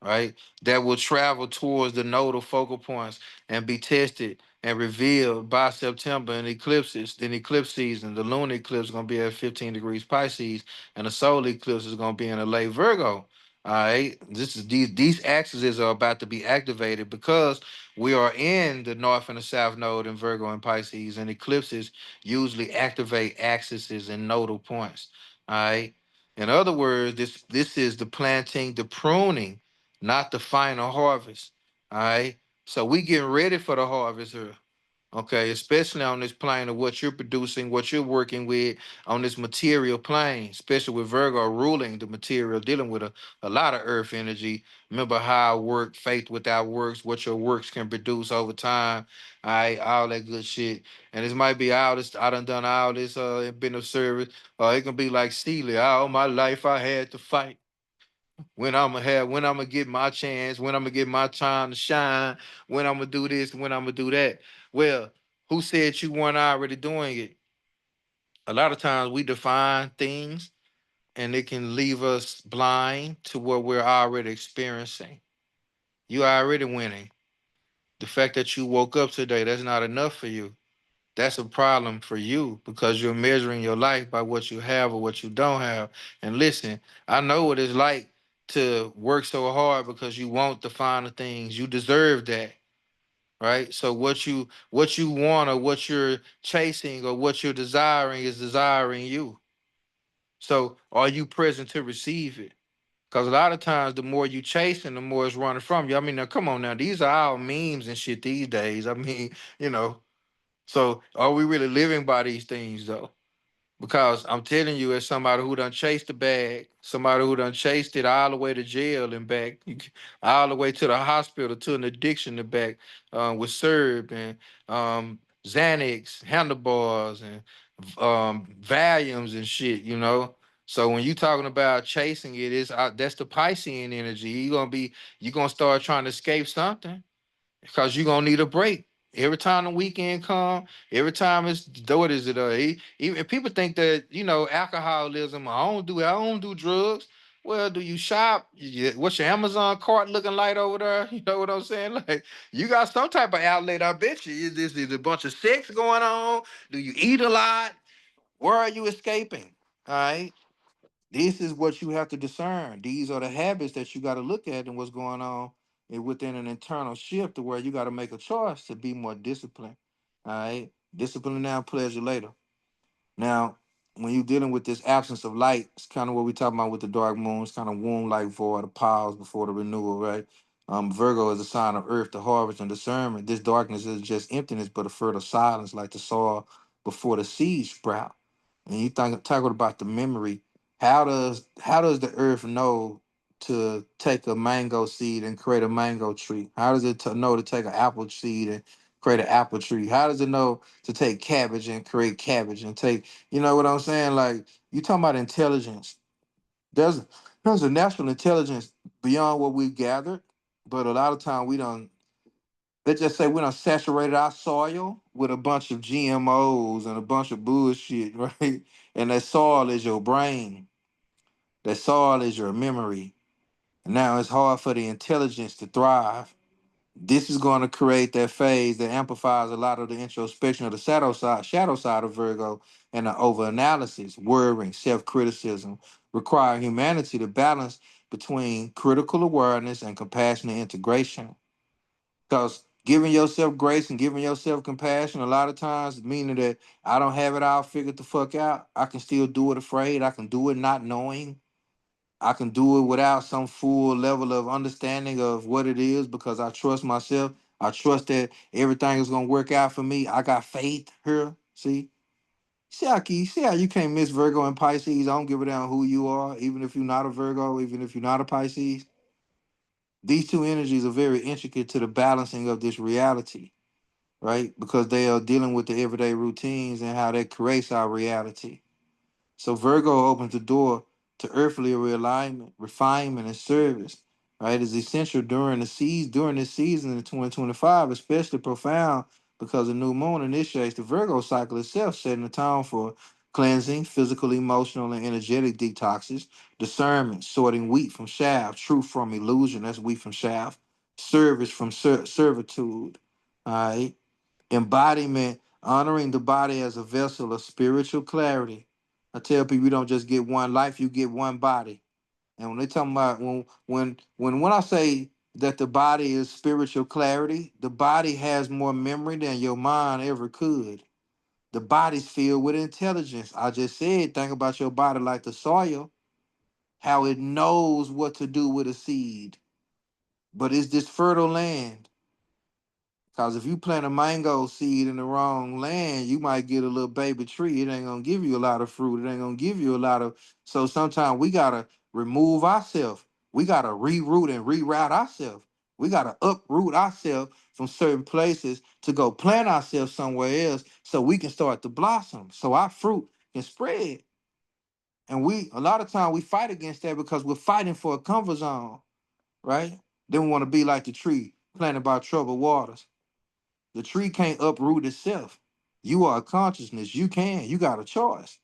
right? That will travel towards the nodal focal points and be tested and revealed by September in eclipses. In eclipse season, the lunar eclipse is going to be at 15 degrees Pisces, and the solar eclipse is going to be in a late Virgo. All right, this is these axes are about to be activated because we are in the north and the south node in Virgo and Pisces, and eclipses usually activate axes and nodal points. All right. In other words, this is the planting, the pruning, not the final harvest. All right. So we getting ready for the harvest here. Okay, especially on this plane of what you're producing, what you're working with on this material plane, especially with Virgo ruling the material, dealing with a lot of earth energy. Remember how I work, faith without works, what your works can produce over time. All right, all that good shit. And this might be all this, I done all this, been of service. Or it can be like Steely, all my life I had to fight when I'm gonna get my chance, when I'm gonna get my time to shine, when I'm gonna do this, when I'm gonna do that. Well, who said you weren't already doing it? A lot of times we define things and it can leave us blind to what we're already experiencing. You already winning. The fact that you woke up today, that's not enough for you. That's a problem for you because you're measuring your life by what you have or what you don't have. And listen, I know what it's like to work so hard because you want the finer things. You deserve that, right? So what you want or what you're chasing or what you're desiring is desiring you. So are you present to receive it? Because a lot of times the more you chasing, the more it's running from you. I mean, now come on now. These are all memes and shit these days. I mean, you know, so are we really living by these things though? Because I'm telling you, as somebody who done chased the bag, somebody who done chased it all the way to jail and back, all the way to the hospital, to an addiction and back, with Serb and Xanax, handlebars and Valiums and shit, you know. So when you talking about chasing it, that's the Piscean energy. You gonna start trying to escape something because you're gonna need a break. Every time the weekend come, every time it's what is it? Even people think that alcoholism. I don't do drugs. Well, do you shop? What's your Amazon cart looking like over there? You know what I'm saying? Like you got some type of outlet. I bet you. Is a bunch of sex going on? Do you eat a lot? Where are you escaping? All right. This is what you have to discern. These are the habits that you got to look at and what's going on. and within an internal shift to where you got to make a choice to be more disciplined. All right, discipline now, pleasure later. Now, when you're dealing with this absence of light, it's kind of what we talking about with the dark moon. It's kind of womb like void, a pause before the renewal, right? Virgo is a sign of earth, the harvest and discernment. This darkness is just emptiness, but a fertile silence, like the soil before the seed sprout. And you think talking about the memory. How does the earth know to take a mango seed and create a mango tree? How does it know to take an apple seed and create an apple tree? How does it know to take cabbage and create cabbage and take, you know what I'm saying? Like, you talking about intelligence. There's there's a natural intelligence beyond what we've gathered, but a lot of time we don't. Let's just say we done saturated our soil with a bunch of GMOs and a bunch of bullshit, right? And that soil is your brain. That soil is your memory. And now it's hard for the intelligence to thrive. This is going to create that phase that amplifies a lot of the introspection of the shadow side of Virgo, and the overanalysis, worrying, self-criticism, requiring humanity to balance between critical awareness and compassionate integration. Because giving yourself grace and giving yourself compassion, a lot of times, meaning that I don't have it all figured the fuck out. I can still do it afraid. I can do it not knowing. I can do it without some full level of understanding of what it is because I trust myself. I trust that everything is gonna work out for me. I got faith here. See how you can't miss Virgo and Pisces. I don't give a damn who you are, even if you're not a Virgo, even if you're not a Pisces. These two energies are very intricate to the balancing of this reality, right? Because they are dealing with the everyday routines and how that creates our reality. So Virgo opens the door to earthly realignment, refinement, and service. Right, is essential during this season in 2025, especially profound because the new moon initiates the Virgo cycle itself, setting the tone for cleansing, physical, emotional, and energetic detoxes, discernment, sorting wheat from chaff, truth from illusion, that's wheat from chaff, service from servitude. All right, embodiment, honoring the body as a vessel of spiritual clarity. I tell people you don't just get one life, you get one body. And when they talking about when I say that the body is spiritual clarity, the body has more memory than your mind ever could. The body's filled with intelligence. I just said, think about your body like the soil, how it knows what to do with a seed. But it's this fertile land. Cause if you plant a mango seed in the wrong land, you might get a little baby tree. It ain't gonna give you a lot of fruit. It ain't gonna give you a lot of. So sometimes we gotta remove ourselves. We gotta reroute and reroute ourselves. We gotta uproot ourselves from certain places to go plant ourselves somewhere else, so we can start to blossom. So our fruit can spread. And we a lot of time we fight against that because we're fighting for a comfort zone, right? Then we want to be like the tree planted by troubled waters. The tree can't uproot itself. You are a consciousness. You can. You got a choice.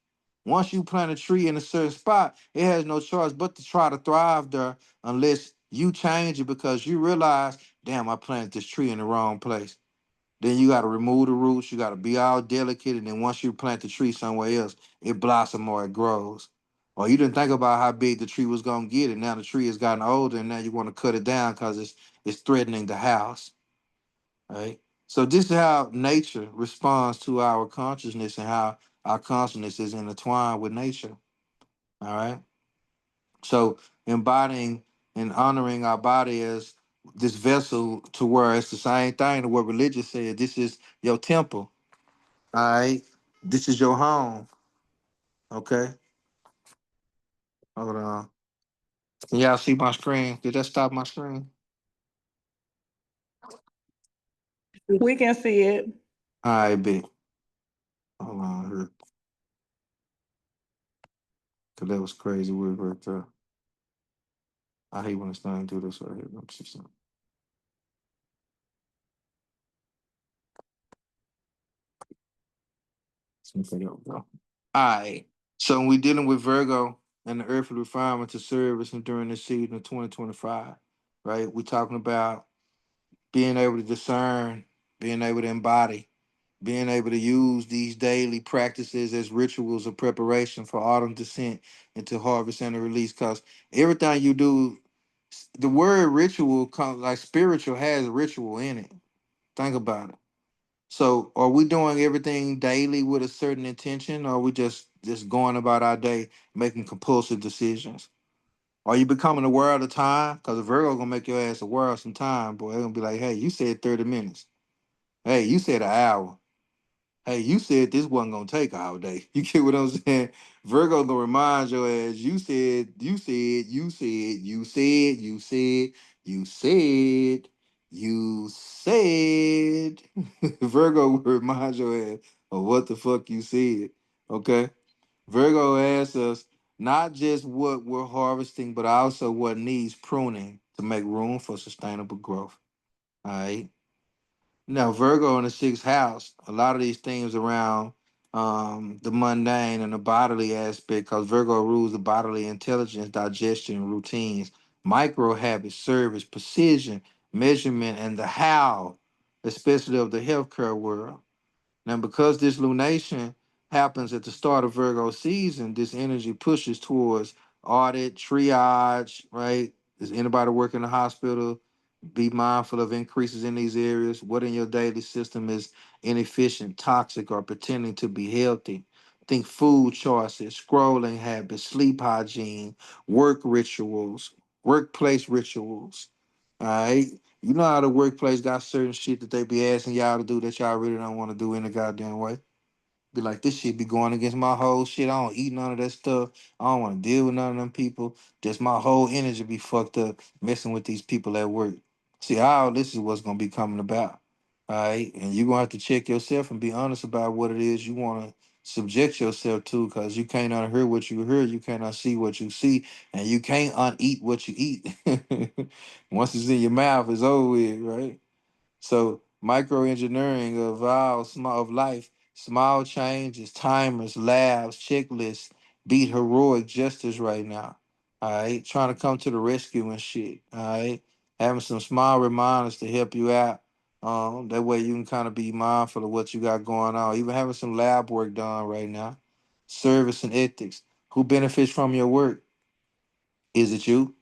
Once you plant a tree in a certain spot, it has no choice but to try to thrive there unless you change it because you realize, damn, I planted this tree in the wrong place. Then you got to remove the roots. You got to be all delicate. And then once you plant the tree somewhere else, it blossoms or it grows. Or you didn't think about how big the tree was going to get. And now the tree has gotten older and now you want to cut it down because it's threatening the house, right? So this is how nature responds to our consciousness and how our consciousness is intertwined with nature. All right. So embodying and honoring our body as this vessel to where it's the same thing to what religion said. This is your temple. All right. This is your home. Okay. Hold on. Can y'all see my screen? Did that stop my screen? We can see it. All right, big. Hold on here. Cause that was crazy work right there. I hate when this thing do this right here. Let me see something. There we go. All right. So when we dealing with Virgo and the earthly refinement to service and during this season of 2025, right? We talking about being able to discern, being able to embody, being able to use these daily practices as rituals of preparation for autumn descent into harvest and the release. Because everything you do The word ritual comes like spiritual has ritual in it. Think about it. So are we doing everything daily with a certain intention, or are we just going about our day making compulsive decisions? Are you becoming aware of the time? Because Virgo gonna make your ass aware of some time, boy. They're gonna be like, hey, you said 30 minutes. Hey, you said an hour. Hey, you said this wasn't gonna take all day. You get what I'm saying? Virgo gonna remind your ass, you said. Virgo will remind your ass of what the fuck you said. Okay? Virgo asks us not just what we're harvesting, but also what needs pruning to make room for sustainable growth. All right. Now, Virgo in the sixth house, a lot of these themes around the mundane and the bodily aspect, because Virgo rules the bodily intelligence, digestion, routines, micro habits, service, precision, measurement, and the how, especially of the healthcare world. Now, because this lunation happens at the start of Virgo season, this energy pushes towards audit, triage, right? Is anybody working in the hospital? Be mindful of increases in these areas. What in your daily system is inefficient, toxic, or pretending to be healthy? Think food choices, scrolling habits, sleep hygiene, work rituals, workplace rituals. All right. You know how the workplace got certain shit that they be asking y'all to do that y'all really don't want to do in a goddamn way. Be like, this shit be going against my whole shit. I don't eat none of that stuff. I don't want to deal with none of them people. Just my whole energy be fucked up messing with these people at work. See, all this is what's gonna be coming about. All right. And you're gonna have to check yourself and be honest about what it is you want to subject yourself to, because you can't unhear what you hear, you can't unsee what you see, and you can't uneat what you eat. Once it's in your mouth, it's over with, right? So microengineering of our small of life, small changes, timers, labs, checklists beat heroic justice right now. All right, trying to come to the rescue and shit. All right, having some small reminders to help you out. That way you can kind of be mindful of what you got going on. Even having some lab work done right now. Service and ethics. Who benefits from your work? Is it you?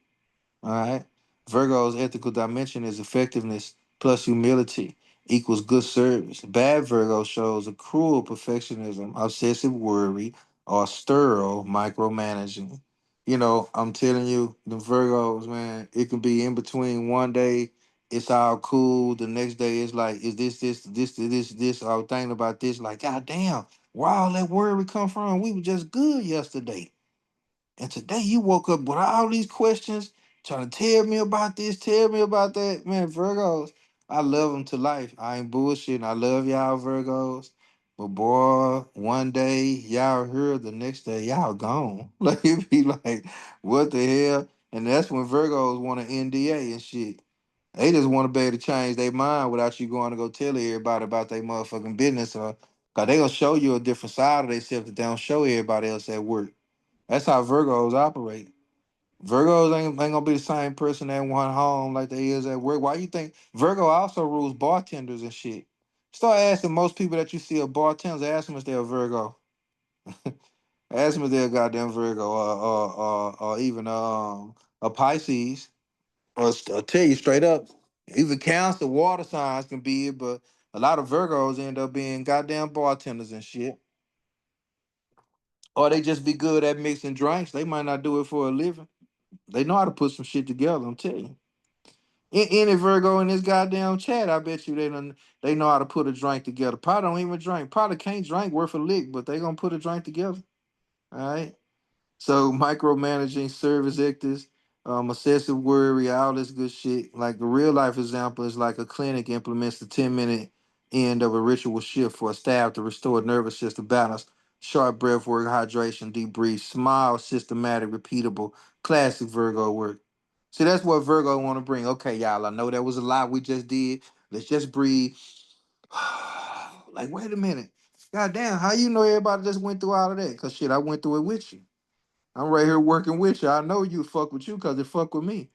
All right. Virgo's ethical dimension is effectiveness plus humility equals good service. Bad Virgo shows a cruel perfectionism, obsessive worry, or sterile micromanaging. You know, I'm telling you, the Virgos, man, it can be in between. One day it's all cool. The next day it's like, is this? I was thinking about this, like, God damn, where all that worry come from? We were just good yesterday. And today you woke up with all these questions, trying to tell me about this, tell me about that. Man, Virgos, I love them to life. I ain't bullshitting. I love y'all, Virgos. But boy, one day y'all here, the next day y'all gone. Like it be like, what the hell? And that's when Virgos want an NDA and shit. They just want to be able to change their mind without you going to go tell everybody about their motherfucking business, or cause they gonna show you a different side of themselves that they don't show everybody else at work. That's how Virgos operate. Virgos ain't gonna be the same person at one home like they is at work. Why you think Virgo also rules bartenders and shit? Start asking most people that you see are bartenders. Ask them if they're a Virgo. Ask them if they're a goddamn Virgo, or even a Pisces. Or tell you straight up, even Cancer, water signs can be it, but a lot of Virgos end up being goddamn bartenders and shit. Or they just be good at mixing drinks. They might not do it for a living. They know how to put some shit together. I'm telling you. Any Virgo in this goddamn chat, I bet you they know how to put a drink together. Probably don't even drink. Probably can't drink worth a lick, but they gonna put a drink together. All right. So micromanaging service actors, excessive worry, all this good shit. Like the real life example is like a clinic implements the 10-minute end of a ritual shift for a staff to restore nervous system balance, sharp breath work, hydration, deep breathe, smile, systematic, repeatable, classic Virgo work. See, that's what Virgo want to bring. Okay, y'all, I know that was a lot we just did. Let's just breathe. Like, wait a minute. God damn, how you know everybody just went through all of that? Cause shit, I went through it with you. I'm right here working with you. I know you fuck with you because it fuck with me.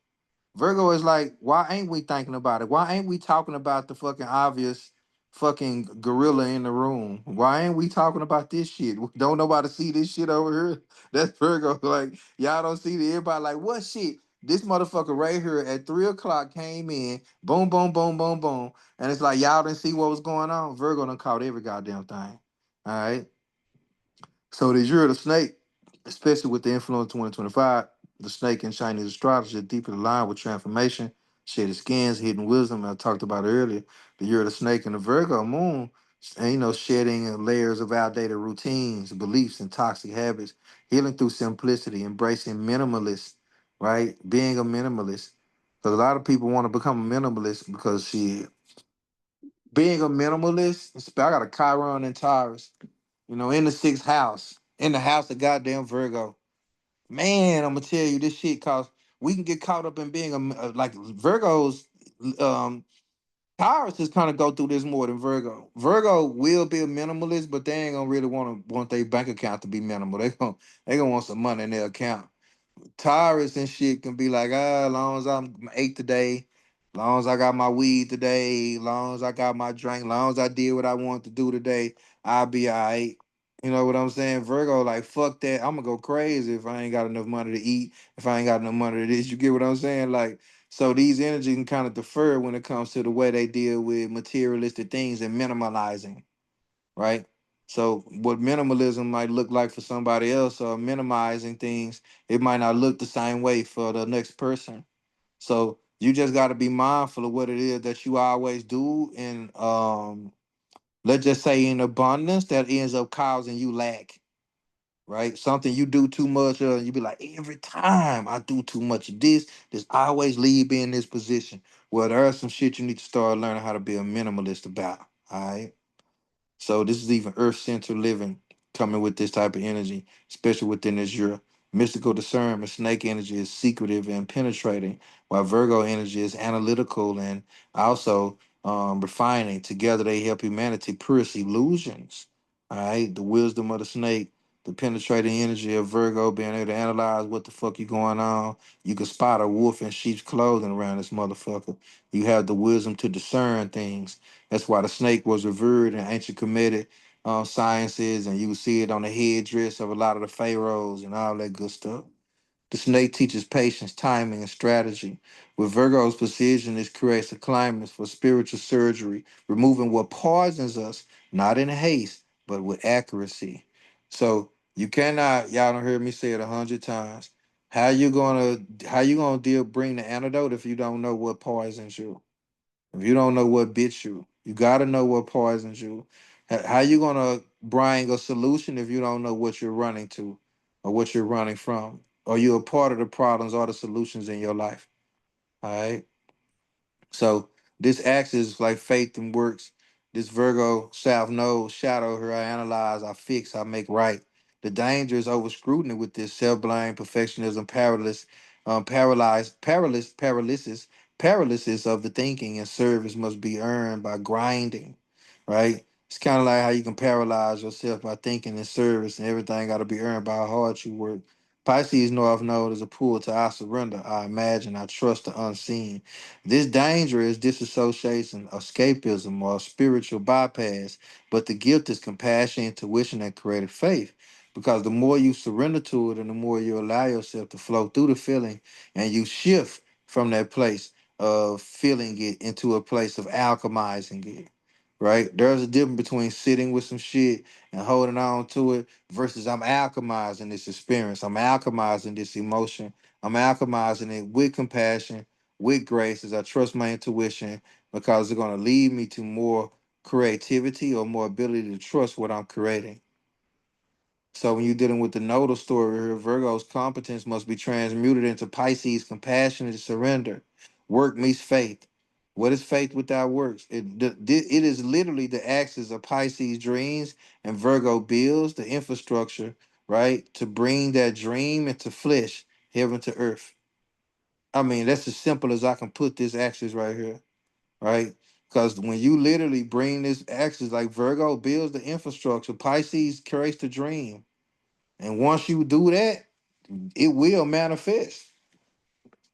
Virgo is like, why ain't we thinking about it? Why ain't we talking about the fucking obvious fucking gorilla in the room? Why ain't we talking about this shit? Don't nobody see this shit over here? That's Virgo. Like, y'all don't see the everybody like, what shit? This motherfucker right here at 3 o'clock came in, boom, boom, boom, boom, boom. And it's like y'all didn't see what was going on. Virgo done caught every goddamn thing. All right. So the year of the snake, especially with the influence of 2025, the snake in Chinese astrology is deeply aligned with transformation, shedding skins, hidden wisdom. I talked about it earlier. The year of the snake and the Virgo moon, and, shedding layers of outdated routines, beliefs, and toxic habits, healing through simplicity, embracing minimalist, right? Being a minimalist. Because a lot of people want to become a minimalist because being a minimalist, I got a Chiron and Taurus, in the sixth house, in the house of goddamn Virgo. Man, I'm gonna tell you this shit cause we can get caught up in being like Virgos. Um, Taurus is kind of go through this more than Virgo. Virgo will be a minimalist, but they ain't gonna really want their bank account to be minimal. They gonna want some money in their account. Tyrus and shit can be like, as long as I'm ate today, long as I got my weed today, long as I got my drink, long as I did what I want to do today, I'll be all right. You know what I'm saying? Virgo, like, fuck that. I'm gonna go crazy if I ain't got enough money to eat, if I ain't got enough money to this. You get what I'm saying? Like, so these energies can kind of defer when it comes to the way they deal with materialistic things and minimalizing, right? So what minimalism might look like for somebody else or minimizing things, it might not look the same way for the next person. So you just got to be mindful of what it is that you always do, and let's just say in abundance that ends up causing you lack, right? Something you do too much of, you be like, every time I do too much of this always leave me in this position. Well, there are some shit you need to start learning how to be a minimalist about. All right. So this is even earth-centered living coming with this type of energy, especially within this year. Mystical discernment, snake energy is secretive and penetrating, while Virgo energy is analytical and also refining. Together they help humanity pierce illusions. All right, the wisdom of the snake, the penetrating energy of Virgo, being able to analyze what the fuck you going on. You can spot a wolf in sheep's clothing around this motherfucker. You have the wisdom to discern things. That's why the snake was revered in ancient Kemetic sciences, and you would see it on the headdress of a lot of the pharaohs and all that good stuff. The snake teaches patience, timing, and strategy. With Virgo's precision, this creates a climate for spiritual surgery, removing what poisons us, not in haste, but with accuracy. So you cannot, y'all don't hear me say it 100 times. How you gonna bring the antidote if you don't know what poisons you? If you don't know what bits you, you got to know what poisons you. How you gonna bring a solution if you don't know what you're running to, or what you're running from? Or you're a part of the problems or the solutions in your life. All right. So this acts is like faith and works. This Virgo South Node shadow here, I analyze, I fix, I make right. The danger is over scrutiny with this self-blame, perfectionism, paralysis of the thinking, and service must be earned by grinding, right? It's kind of like how you can paralyze yourself by thinking and service, and everything got to be earned by how hard you work. Pisces North Node is a pull to I surrender, I imagine, I trust the unseen. This danger is disassociation, escapism, or spiritual bypass, but the gift is compassion, intuition, and creative faith. Because the more you surrender to it and the more you allow yourself to flow through the feeling, and you shift from that place of feeling it into a place of alchemizing it, right? There's a difference between sitting with some shit and holding on to it versus I'm alchemizing this experience. I'm alchemizing this emotion. I'm alchemizing it with compassion, with grace, as I trust my intuition, because they're going to lead me to more creativity or more ability to trust what I'm creating. So when you're dealing with the nodal story here, Virgo's competence must be transmuted into Pisces compassionate surrender. Work meets faith. What is faith without works? It is literally the axis of Pisces dreams, and Virgo builds the infrastructure, right, to bring that dream into flesh, heaven to earth. I mean, that's as simple as I can put this axis right here, right? Because when you literally bring this axis, like Virgo builds the infrastructure, Pisces creates the dream. And once you do that, it will manifest.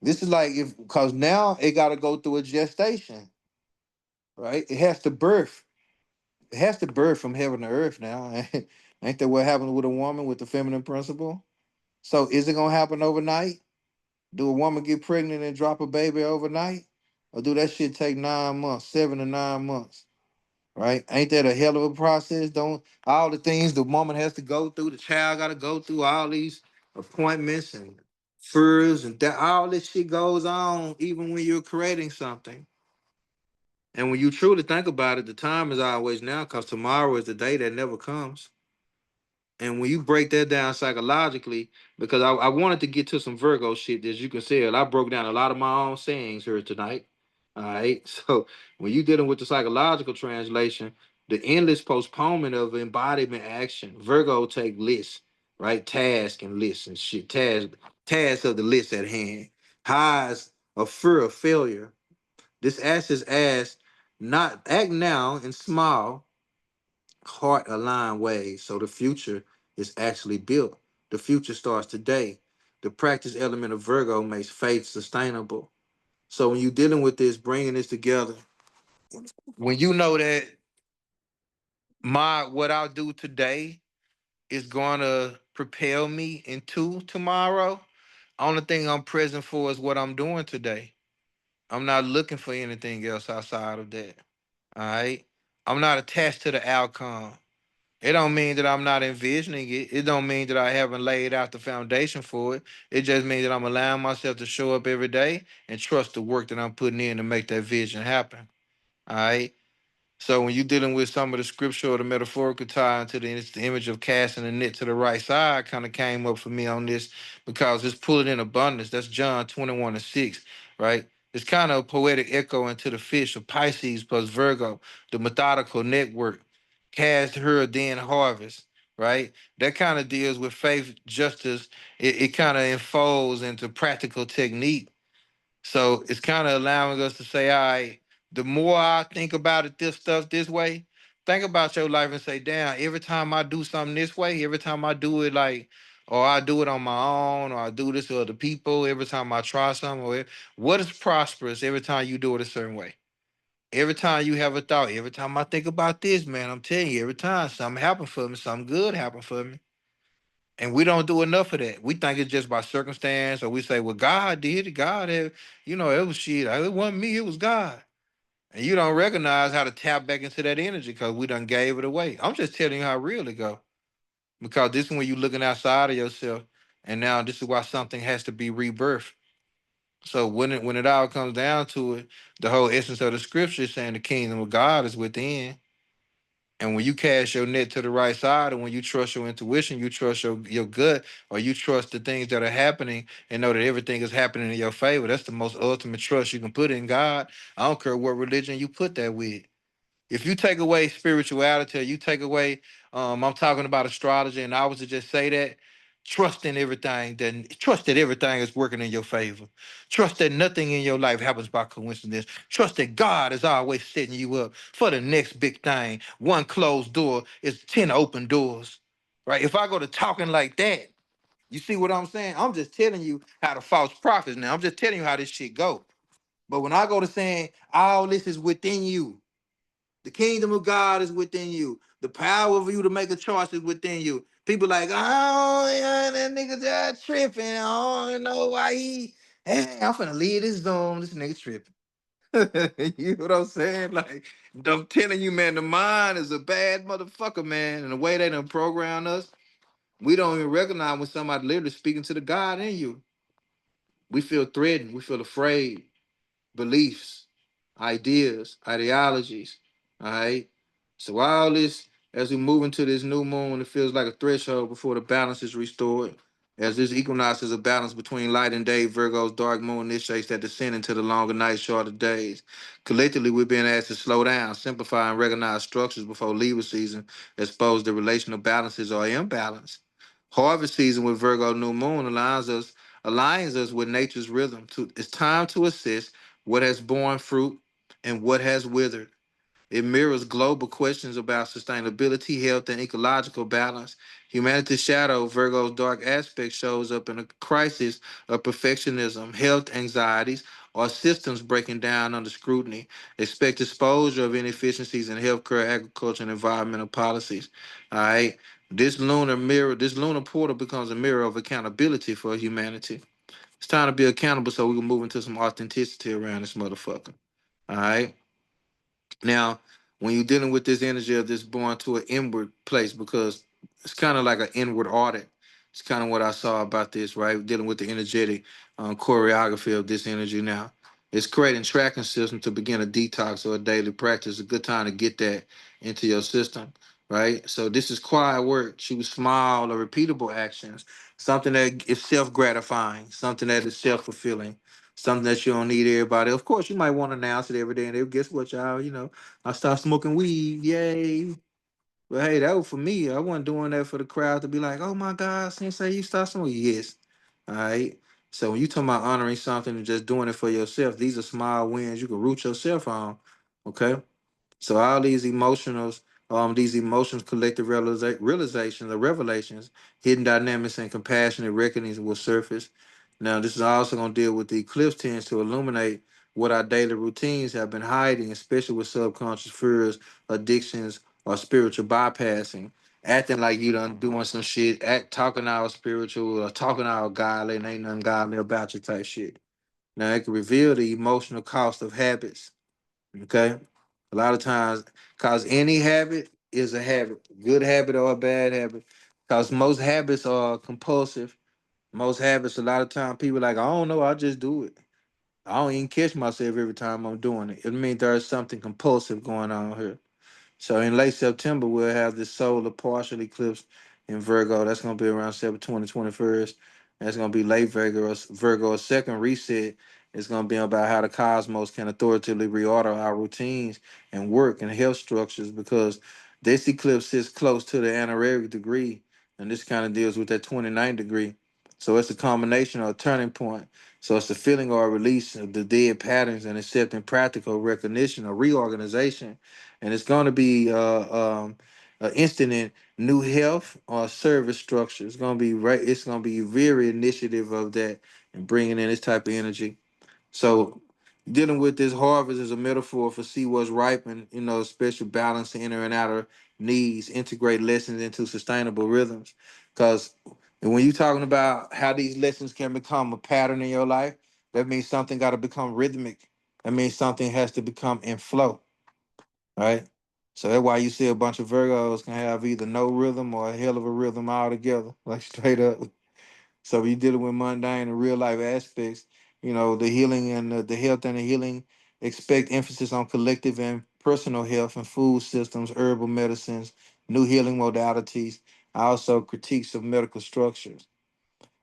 This is like if because now it got to go through a gestation, right? It has to birth. It has to birth from heaven to earth now. Ain't that what happened with a woman with the feminine principle? So is it gonna happen overnight? Do a woman get pregnant and drop a baby overnight? Or do that shit take 9 months, 7 to 9 months? Right? Ain't that a hell of a process? Don't all the things the woman has to go through, the child got to go through all these appointments and furs and that all this shit goes on even when you're creating something. And when you truly think about it, the time is always now because tomorrow is the day that never comes. And when you break that down psychologically, because I wanted to get to some Virgo shit, as you can see, I broke down a lot of my own sayings here tonight. All right. So when you're dealing with the psychological translation, the endless postponement of embodiment action, Virgo take lists, right? Task and lists and shit. Tasks of the list at hand. Highs of fear of failure. This acts as not act now in small heart aligned ways. So the future is actually built. The future starts today. The practice element of Virgo makes faith sustainable. So when you're dealing with this, bringing this together, when you know that my what I'll do today is gonna propel me into tomorrow, only thing I'm present for is what I'm doing today. I'm not looking for anything else outside of that. All right. I'm not attached to the outcome. It don't mean that I'm not envisioning it. It don't mean that I haven't laid out the foundation for it. It just means that I'm allowing myself to show up every day and trust the work that I'm putting in to make that vision happen. All right. So when you're dealing with some of the scripture or the metaphorical tie into it's the image of casting the net to the right side kind of came up for me on this because it's pulling in abundance. That's John 21:6, right? It's kind of a poetic echo into the fish of Pisces plus Virgo, the methodical network, cast her then harvest, right? That kind of deals with faith, justice. It kind of unfolds into practical technique, so it's kind of allowing us to say, all right, the more I think about it, this stuff this way, think about your life and say, damn, every time I do something this way, every time I do it like, or I do it on my own, or I do this to other people, every time I try something, what is prosperous every time you do it a certain way? Every time you have a thought, every time I think about this, man, I'm telling you, every time something happens for me, something good happened for me. And we don't do enough of that. We think it's just by circumstance, or we say, well, God did it. God had, it was shit. It wasn't me, it was God. And you don't recognize how to tap back into that energy because we done gave it away. I'm just telling you how real it go. Because this is when you're looking outside of yourself. And now this is why something has to be rebirthed. So when it all comes down to it, the whole essence of the scripture is saying the kingdom of God is within. And when you cast your net to the right side, and when you trust your intuition, you trust your gut, or you trust the things that are happening and know that everything is happening in your favor, that's the most ultimate trust you can put in God. I don't care what religion you put that with. If you take away spirituality, or you take away, I'm talking about astrology, and I was to just say that, trust that everything is working in your favor. Trust that nothing in your life happens by coincidence. Trust that God is always setting you up for the next big thing. One closed door is 10 open doors. Right? If I go to talking like that, you see what I'm saying? I'm just telling you how the false prophets now. I'm just telling you how this shit go. But when I go to saying all this is within you, the kingdom of God is within you. The power of you to make a choice is within you. People like, oh, yeah, that nigga just tripping. I don't know why he. Hey, I'm finna leave this zone. This nigga tripping. You know what I'm saying? Like, I'm telling you, man, the mind is a bad motherfucker, man. And the way they done program us, we don't even recognize when somebody literally speaking to the God in you. We feel threatened. We feel afraid. Beliefs, ideas, ideologies. All right. So all this, as we move into this new moon, it feels like a threshold before the balance is restored. As this equinox is a balance between light and day, Virgo's dark moon initiates that descent into the longer nights, shorter days. Collectively, we're being asked to slow down, simplify, and recognize structures before Libra season expose the relational balances or imbalance. Harvest season with Virgo new moon aligns us with nature's rhythm. It's time to assess what has borne fruit and what has withered. It mirrors global questions about sustainability, health, and ecological balance. Humanity's shadow, Virgo's dark aspect, shows up in a crisis of perfectionism, health anxieties, or systems breaking down under scrutiny. Expect exposure of inefficiencies in healthcare, agriculture, and environmental policies. All right. This lunar portal becomes a mirror of accountability for humanity. It's time to be accountable so we can move into some authenticity around this motherfucker. All right. Now, when you're dealing with this energy of this born to an inward place, because it's kind of like an inward audit. It's kind of what I saw about this, right? Dealing with the energetic choreography of this energy now. It's creating tracking system to begin a detox or a daily practice. A good time to get that into your system, right? So this is quiet work. Choose small or repeatable actions. Something that is self-gratifying, something that is self-fulfilling, something that you don't need everybody. Of course, you might want to announce it every day, and they guess what, y'all? I stopped smoking weed, yay! But hey, that was for me. I wasn't doing that for the crowd to be like, "Oh my God, Sensei, you stopped smoking." Yes, all right. So when you talking about honoring something and just doing it for yourself, these are small wins you can root yourself on. Okay. So all these emotions, collective realizations or revelations, hidden dynamics, and compassionate reckonings will surface. Now, this is also going to deal with the eclipse tends to illuminate what our daily routines have been hiding, especially with subconscious fears, addictions, or spiritual bypassing. Acting like you done doing some shit, talking all spiritual or talking all godly and ain't nothing godly about you type shit. Now, it can reveal the emotional cost of habits. Okay. A lot of times, cause any habit is a habit, good habit or a bad habit. Cause most habits are compulsive. Most habits, a lot of time, people like, I don't know, I just do it. I don't even catch myself every time I'm doing it. It means there's something compulsive going on here. So in late September, we'll have this solar partial eclipse in Virgo. That's going to be around September 21st. That's going to be late Virgo. Virgo's second reset is going to be about how the cosmos can authoritatively reorder our routines and work and health structures because this eclipse sits close to the anareric degree, and this kind of deals with that 29th degree. So it's a combination or a turning point. So it's a feeling or a release of the dead patterns and accepting practical recognition or reorganization, and it's going to be instant in new health or service structure. It's going to be right. It's going to be very initiative of that and bringing in this type of energy. So dealing with this harvest is a metaphor for see what's ripened. Special balance to inner and outer needs, integrate lessons into sustainable rhythms. Because when you're talking about how these lessons can become a pattern in your life, that means something got to become rhythmic. That means something has to become in flow, right? So that's why you see a bunch of Virgos can have either no rhythm or a hell of a rhythm altogether, like straight up. So when you're dealing with mundane and real life aspects, the healing and the health and the healing expect emphasis on collective and personal health and food systems, herbal medicines, new healing modalities, also critiques of medical structures.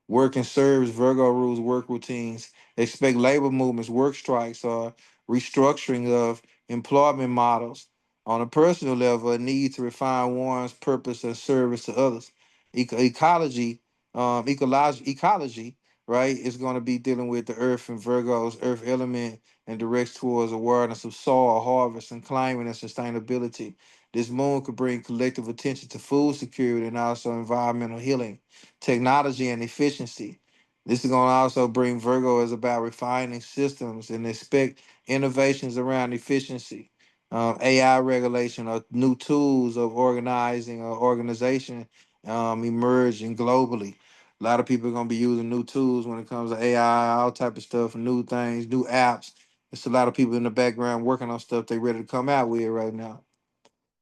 Work and serves, Virgo rules work routines. Expect labor movements, work strikes, or restructuring of employment models. On a personal level, a need to refine one's purpose and service to others. Ecology, right, is going to be dealing with the earth and Virgo's earth element and directs towards awareness of soil, harvest, and climate and sustainability. This moon could bring collective attention to food security and also environmental healing, technology, and efficiency. This is going to also bring Virgo is about refining systems and expect innovations around efficiency, AI regulation, or new tools of organizing or organization emerging globally. A lot of people are going to be using new tools when it comes to AI, all type of stuff, new things, new apps. It's a lot of people in the background working on stuff they ready to come out with right now.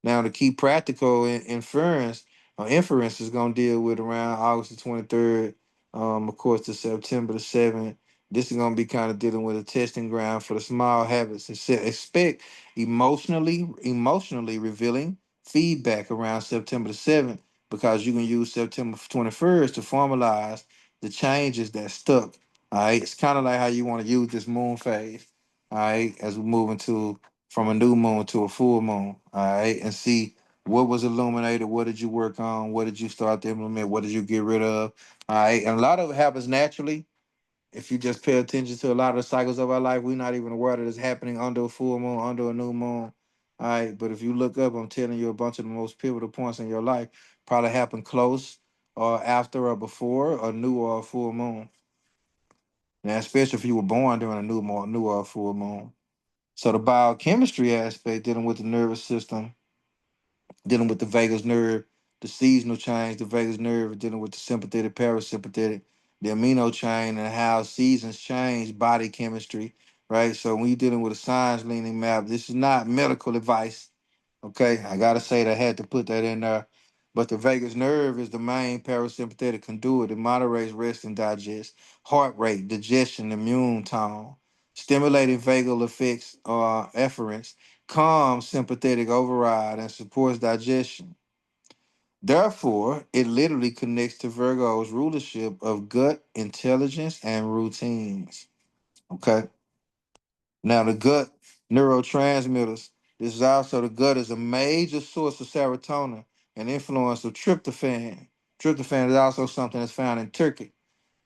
Now, the key practical inference inference is going to deal with around August the 23rd, of course, to September the 7th. This is going to be kind of dealing with a testing ground for the small habits. Expect emotionally revealing feedback around September the 7th because you can use September 21st to formalize the changes that stuck. All right. It's kind of like how you want to use this moon phase. All right. As we move into from a new moon to a full moon, all right, and see what was illuminated, what did you work on, what did you start to implement, what did you get rid of, all right, and a lot of it happens naturally if you just pay attention to a lot of the cycles of our life. We're not even aware that it's happening under a full moon, under a new moon, all right, but if you look up, I'm telling you a bunch of the most pivotal points in your life probably happen close or after or before a new or a full moon. Now, especially if you were born during a new or a full moon. So the biochemistry aspect, dealing with the nervous system, dealing with the vagus nerve, the seasonal change, the vagus nerve, dealing with the sympathetic, parasympathetic. the amino chain and how seasons change body chemistry, right? So when you're dealing with a signs leaning map, this is not medical advice. Okay, I gotta say that I had to put that in there. But the vagus nerve is the main parasympathetic conduit. It moderates rest and digest, heart rate, digestion, immune tone, stimulating vagal effects or efferents, calms sympathetic override, and supports digestion. Therefore, it literally connects to Virgo's rulership of gut intelligence and routines. Okay. Now, the gut neurotransmitters. This is also the gut is a major source of serotonin and influence of tryptophan. Tryptophan is also something that's found in turkey.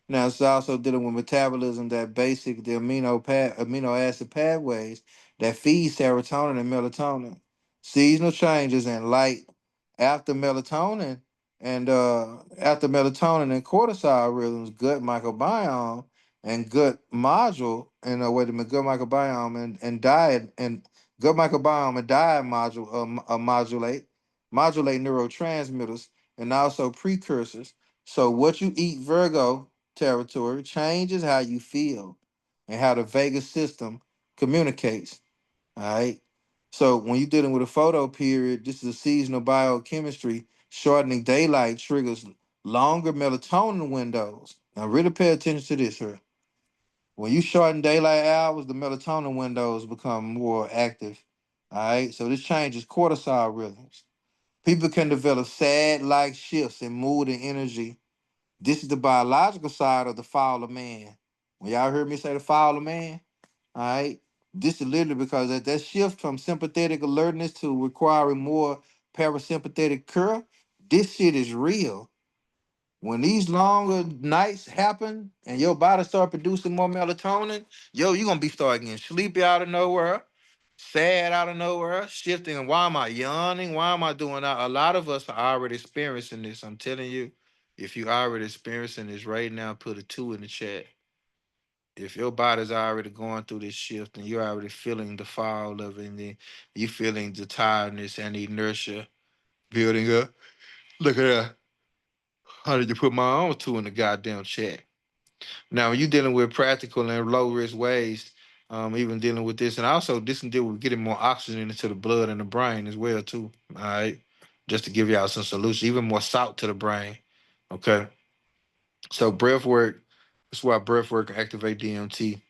Now it's also dealing with metabolism that basic the amino acid pathways that feed serotonin and melatonin. Seasonal changes in light after melatonin after melatonin and cortisol rhythms, gut microbiome and gut module and wait a minute, gut microbiome and diet and gut microbiome and diet modulate neurotransmitters and also precursors. So what you eat, Virgo territory, changes how you feel and how the vagus system communicates. All right. So when you're dealing with a photo period, this is a seasonal biochemistry. Shortening daylight triggers longer melatonin windows. Now, really pay attention to this here. When you shorten daylight hours, the melatonin windows become more active. All right. So this changes cortisol rhythms. People can develop sad like shifts in mood and energy. This is the biological side of the fall of man. When y'all heard me say the fall of man, all right, this is literally because that shift from sympathetic alertness to requiring more parasympathetic care, this shit is real. When these longer nights happen and your body start producing more melatonin, yo, you're gonna be starting getting sleepy out of nowhere, sad out of nowhere, shifting. Why am I yawning? Why am I doing that? A lot of us are already experiencing this. I'm telling you, if you already experiencing this right now, put a two in the chat. If your body's already going through this shift and you're already feeling the fall of it, and then you feeling the tiredness and the inertia building up. Look at that. How did you put my own two in the goddamn chat? Now, when you're dealing with practical and low risk ways, even dealing with this, and also this can deal with getting more oxygen into the blood and the brain as well too. All right, just to give y'all some solution, even more salt to the brain. Okay, so breath work. That's why breath work activate DMT.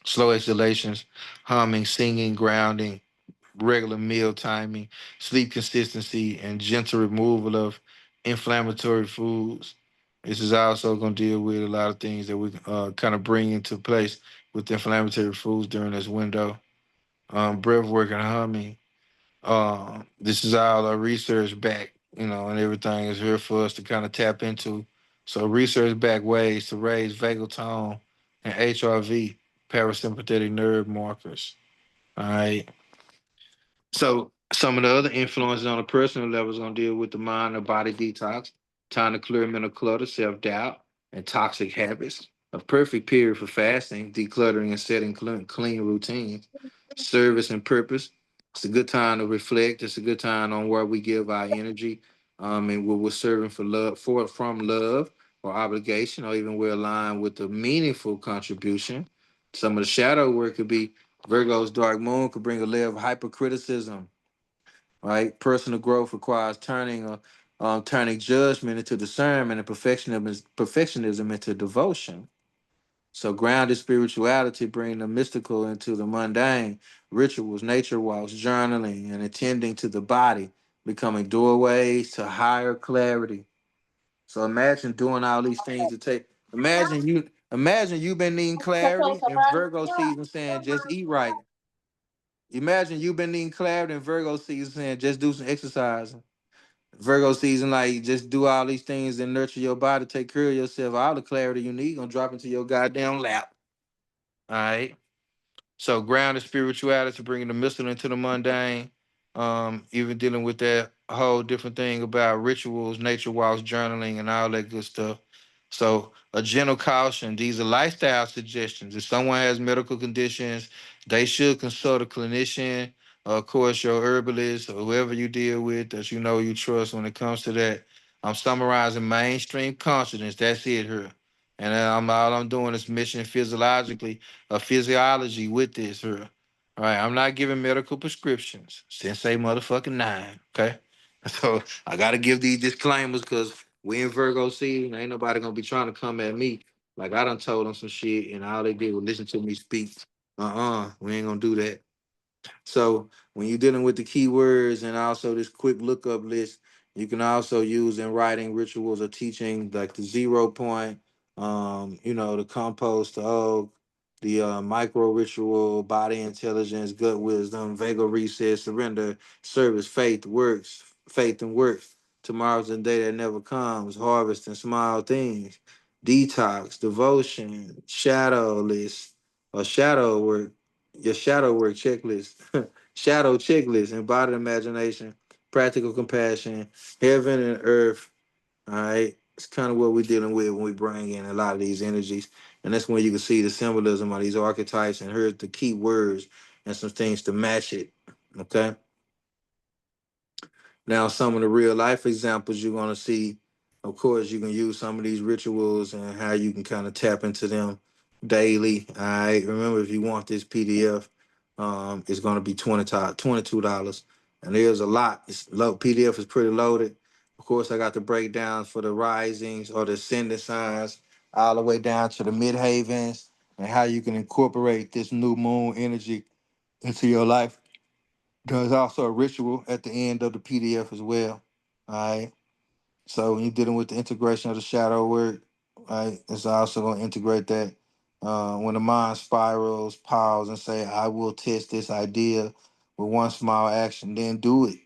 Slow exhalations, humming, singing, grounding, regular meal timing, sleep consistency, and gentle removal of inflammatory foods. This is also going to deal with a lot of things that we kind of bring into place with inflammatory foods during this window. Breath work and humming. This is all our research back, and everything is here for us to kind of tap into. So research back ways to raise vagal tone and HRV, parasympathetic nerve markers. All right. So some of the other influences on a personal level is going to deal with the mind or body detox, time to clear mental clutter, self-doubt, and toxic habits. A perfect period for fasting, decluttering, and setting clean routines. Service and purpose. It's a good time to reflect. It's a good time on where we give our energy, and what we're serving for love, from love or obligation, or even we're aligned with a meaningful contribution. Some of the shadow work could be Virgo's dark moon could bring a layer of hypercriticism, right? Personal growth requires turning judgment into discernment and perfectionism into devotion. So grounded spirituality bring the mystical into the mundane, rituals, nature walks, journaling, and attending to the body, becoming doorways to higher clarity. So imagine doing all these things to take. Imagine you've been needing clarity and Virgo season saying just eat right. Imagine you've been needing clarity in Virgo season and just do some exercising. Virgo season, like just do all these things and nurture your body, take care of yourself. All the clarity you need gonna drop into your goddamn lap. All right. So grounded spirituality, bringing the mystical into the mundane. Even dealing with that whole different thing about rituals, nature walks, journaling, and all that good stuff. So a gentle caution. These are lifestyle suggestions. If someone has medical conditions, they should consult a clinician, of course, your herbalist or whoever you deal with that you know you trust when it comes to that. I'm summarizing mainstream consciousness. That's it here. And I'm all I'm doing is mixing physiologically, physiology with this here. All right, I'm not giving medical prescriptions. Sensei motherfucking nine. Okay, so I gotta give these disclaimers because we in Virgo season. Ain't nobody gonna be trying to come at me like I done told them some shit and all they did was listen to me speak. We ain't gonna do that. So when you're dealing with the keywords and also this quick lookup list, you can also use in writing rituals or teaching like the 0 point, the compost, the oak, the micro ritual, body intelligence, gut wisdom, vagal reset, surrender, service, faith and works. Tomorrow's the day that never comes, harvest and small things, detox, devotion, shadow list, or shadow work, your shadow work checklist, shadow checklist, embodied imagination, practical compassion, heaven and earth. All right. It's kind of what we're dealing with when we bring in a lot of these energies. And that's when you can see the symbolism of these archetypes and hear the key words and some things to match it. Okay. Now, some of the real life examples you're going to see, of course, you can use some of these rituals and how you can kind of tap into them daily. All right. Remember, if you want this PDF, it's going to be $22. And there's a lot. It's low. PDF is pretty loaded. Of course, I got the breakdowns for the risings or the ascendant signs, all the way down to the midhavens and how you can incorporate this new moon energy into your life. There's also a ritual at the end of the PDF as well. All right. So when you're dealing with the integration of the shadow work, right, it's also going to integrate that. When the mind spirals, pause and say, I will test this idea with one small action, then do it.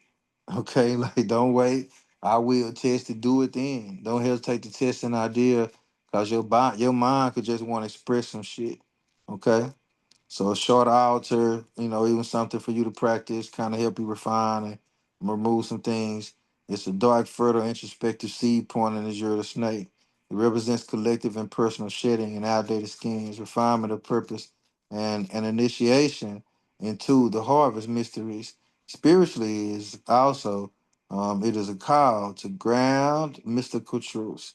Okay. Like, don't wait. I will test it, do it then. Don't hesitate to test an idea because your mind could just want to express some shit. Okay. So a short altar, even something for you to practice, kind of help you refine and remove some things. It's a dark, fertile, introspective seed pointing as you're the snake. It represents collective and personal shedding and outdated schemes, refinement of purpose, and an initiation into the harvest mysteries. Spiritually is also, it is a call to ground mystical truths.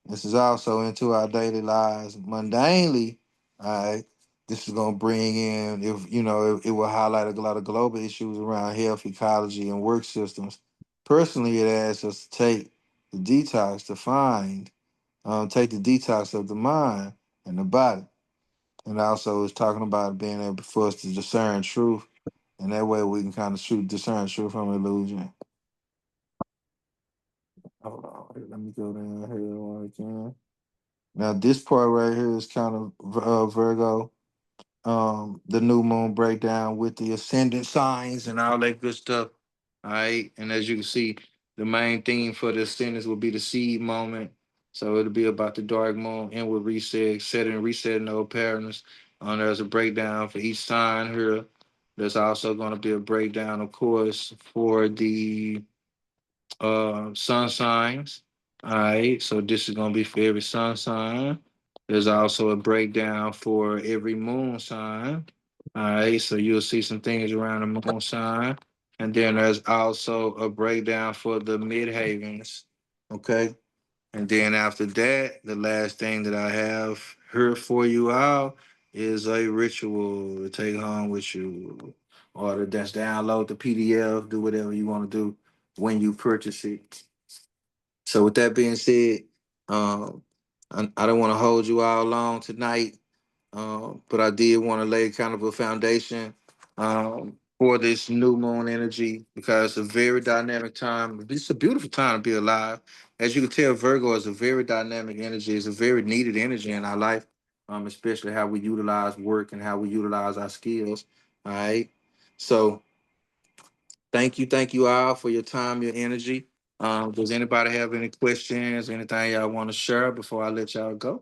This is also into our daily lives. Mundanely, all right, this is going to bring in, it will highlight a lot of global issues around health, ecology, and work systems. Personally, it asks us to the detox, to take the detox of the mind and the body. And also, it's talking about being able for us to discern truth. And that way, we can kind of discern truth from illusion. Hold on, let me go down here one again. Now, this part right here is kind of Virgo, the new moon breakdown with the ascendant signs and all that good stuff. All right. And as you can see, the main theme for the ascendants will be the seed moment. So it'll be about the dark moon, inward reset, setting, resetting old patterns. There's a breakdown for each sign here. There's also going to be a breakdown, of course, for the sun signs. All right, so this is gonna be for every sun sign. There's also a breakdown for every moon sign. All right, so you'll see some things around the moon sign, and then there's also a breakdown for the midhavens. Okay, and then after that, the last thing that I have here for you all is a ritual to take home with you, or to just download the PDF, do whatever you want to do when you purchase it. So with that being said, um, I don't want to hold you all long tonight, but I did want to lay kind of a foundation for this new moon energy because it's a very dynamic time. It's a beautiful time to be alive. As you can tell, Virgo is a very dynamic energy. It's a very needed energy in our life, especially how we utilize work and how we utilize our skills. All right. So thank you all for your time, your energy. Does anybody have any questions, anything y'all want to share before I let y'all go?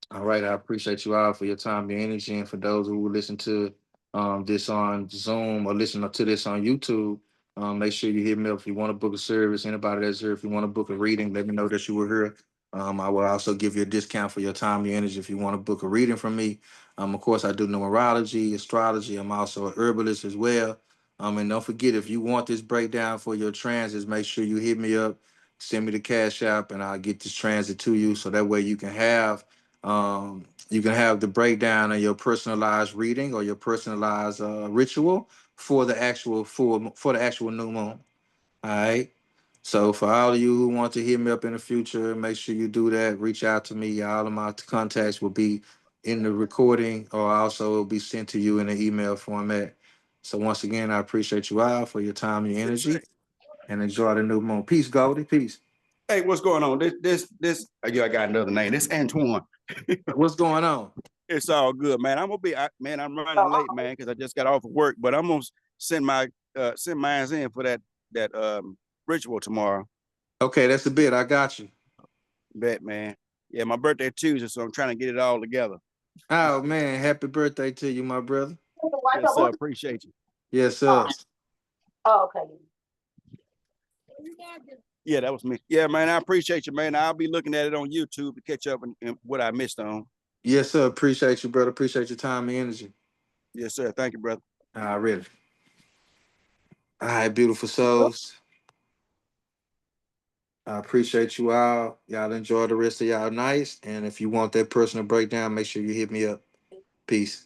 All right, I appreciate you all for your time, your energy, and for those who will listen to this on Zoom or listen to this on YouTube, make sure you hit me up if you want to book a service. Anybody that's here, if you want to book a reading, let me know that you were here. I will also give you a discount for your time, your energy, if you want to book a reading from me. Of course, I do numerology, astrology. I'm also a herbalist as well. And don't forget, if you want this breakdown for your transits, make sure you hit me up, send me the cash app, and I'll get this transit to you. So that way you can have the breakdown of your personalized reading or your personalized ritual for the actual for the actual new moon. All right. So for all of you who want to hit me up in the future, make sure you do that. Reach out to me. All of my contacts will be in the recording, or also will be sent to you in an email format. So once again, I appreciate you all for your time, your Yes, sir. energy, and enjoy the new moon. Peace, Goldie. Peace. Hey, what's going on? This. Yeah, I got another name. This Antoine. What's going on? It's all good, man. I'm gonna be, man. I'm running late, man, because I just got off of work. But I'm gonna send mine in for that ritual tomorrow. Okay, that's a bit. I got you. Bet, man. Yeah, my birthday Tuesday, so I'm trying to get it all together. Oh man, happy birthday to you, my brother. Yes, sir. Appreciate you. Yes, sir. Yeah, that was me. Yeah, man. I appreciate you, man. I'll be looking at it on YouTube to catch up and what I missed on. Yes, sir. Appreciate you, brother. Appreciate your time and energy. Yes, sir. Thank you, brother. Already. All right, beautiful souls. I appreciate you all. Y'all enjoy the rest of y'all nights. And if you want that personal breakdown, make sure you hit me up. Peace.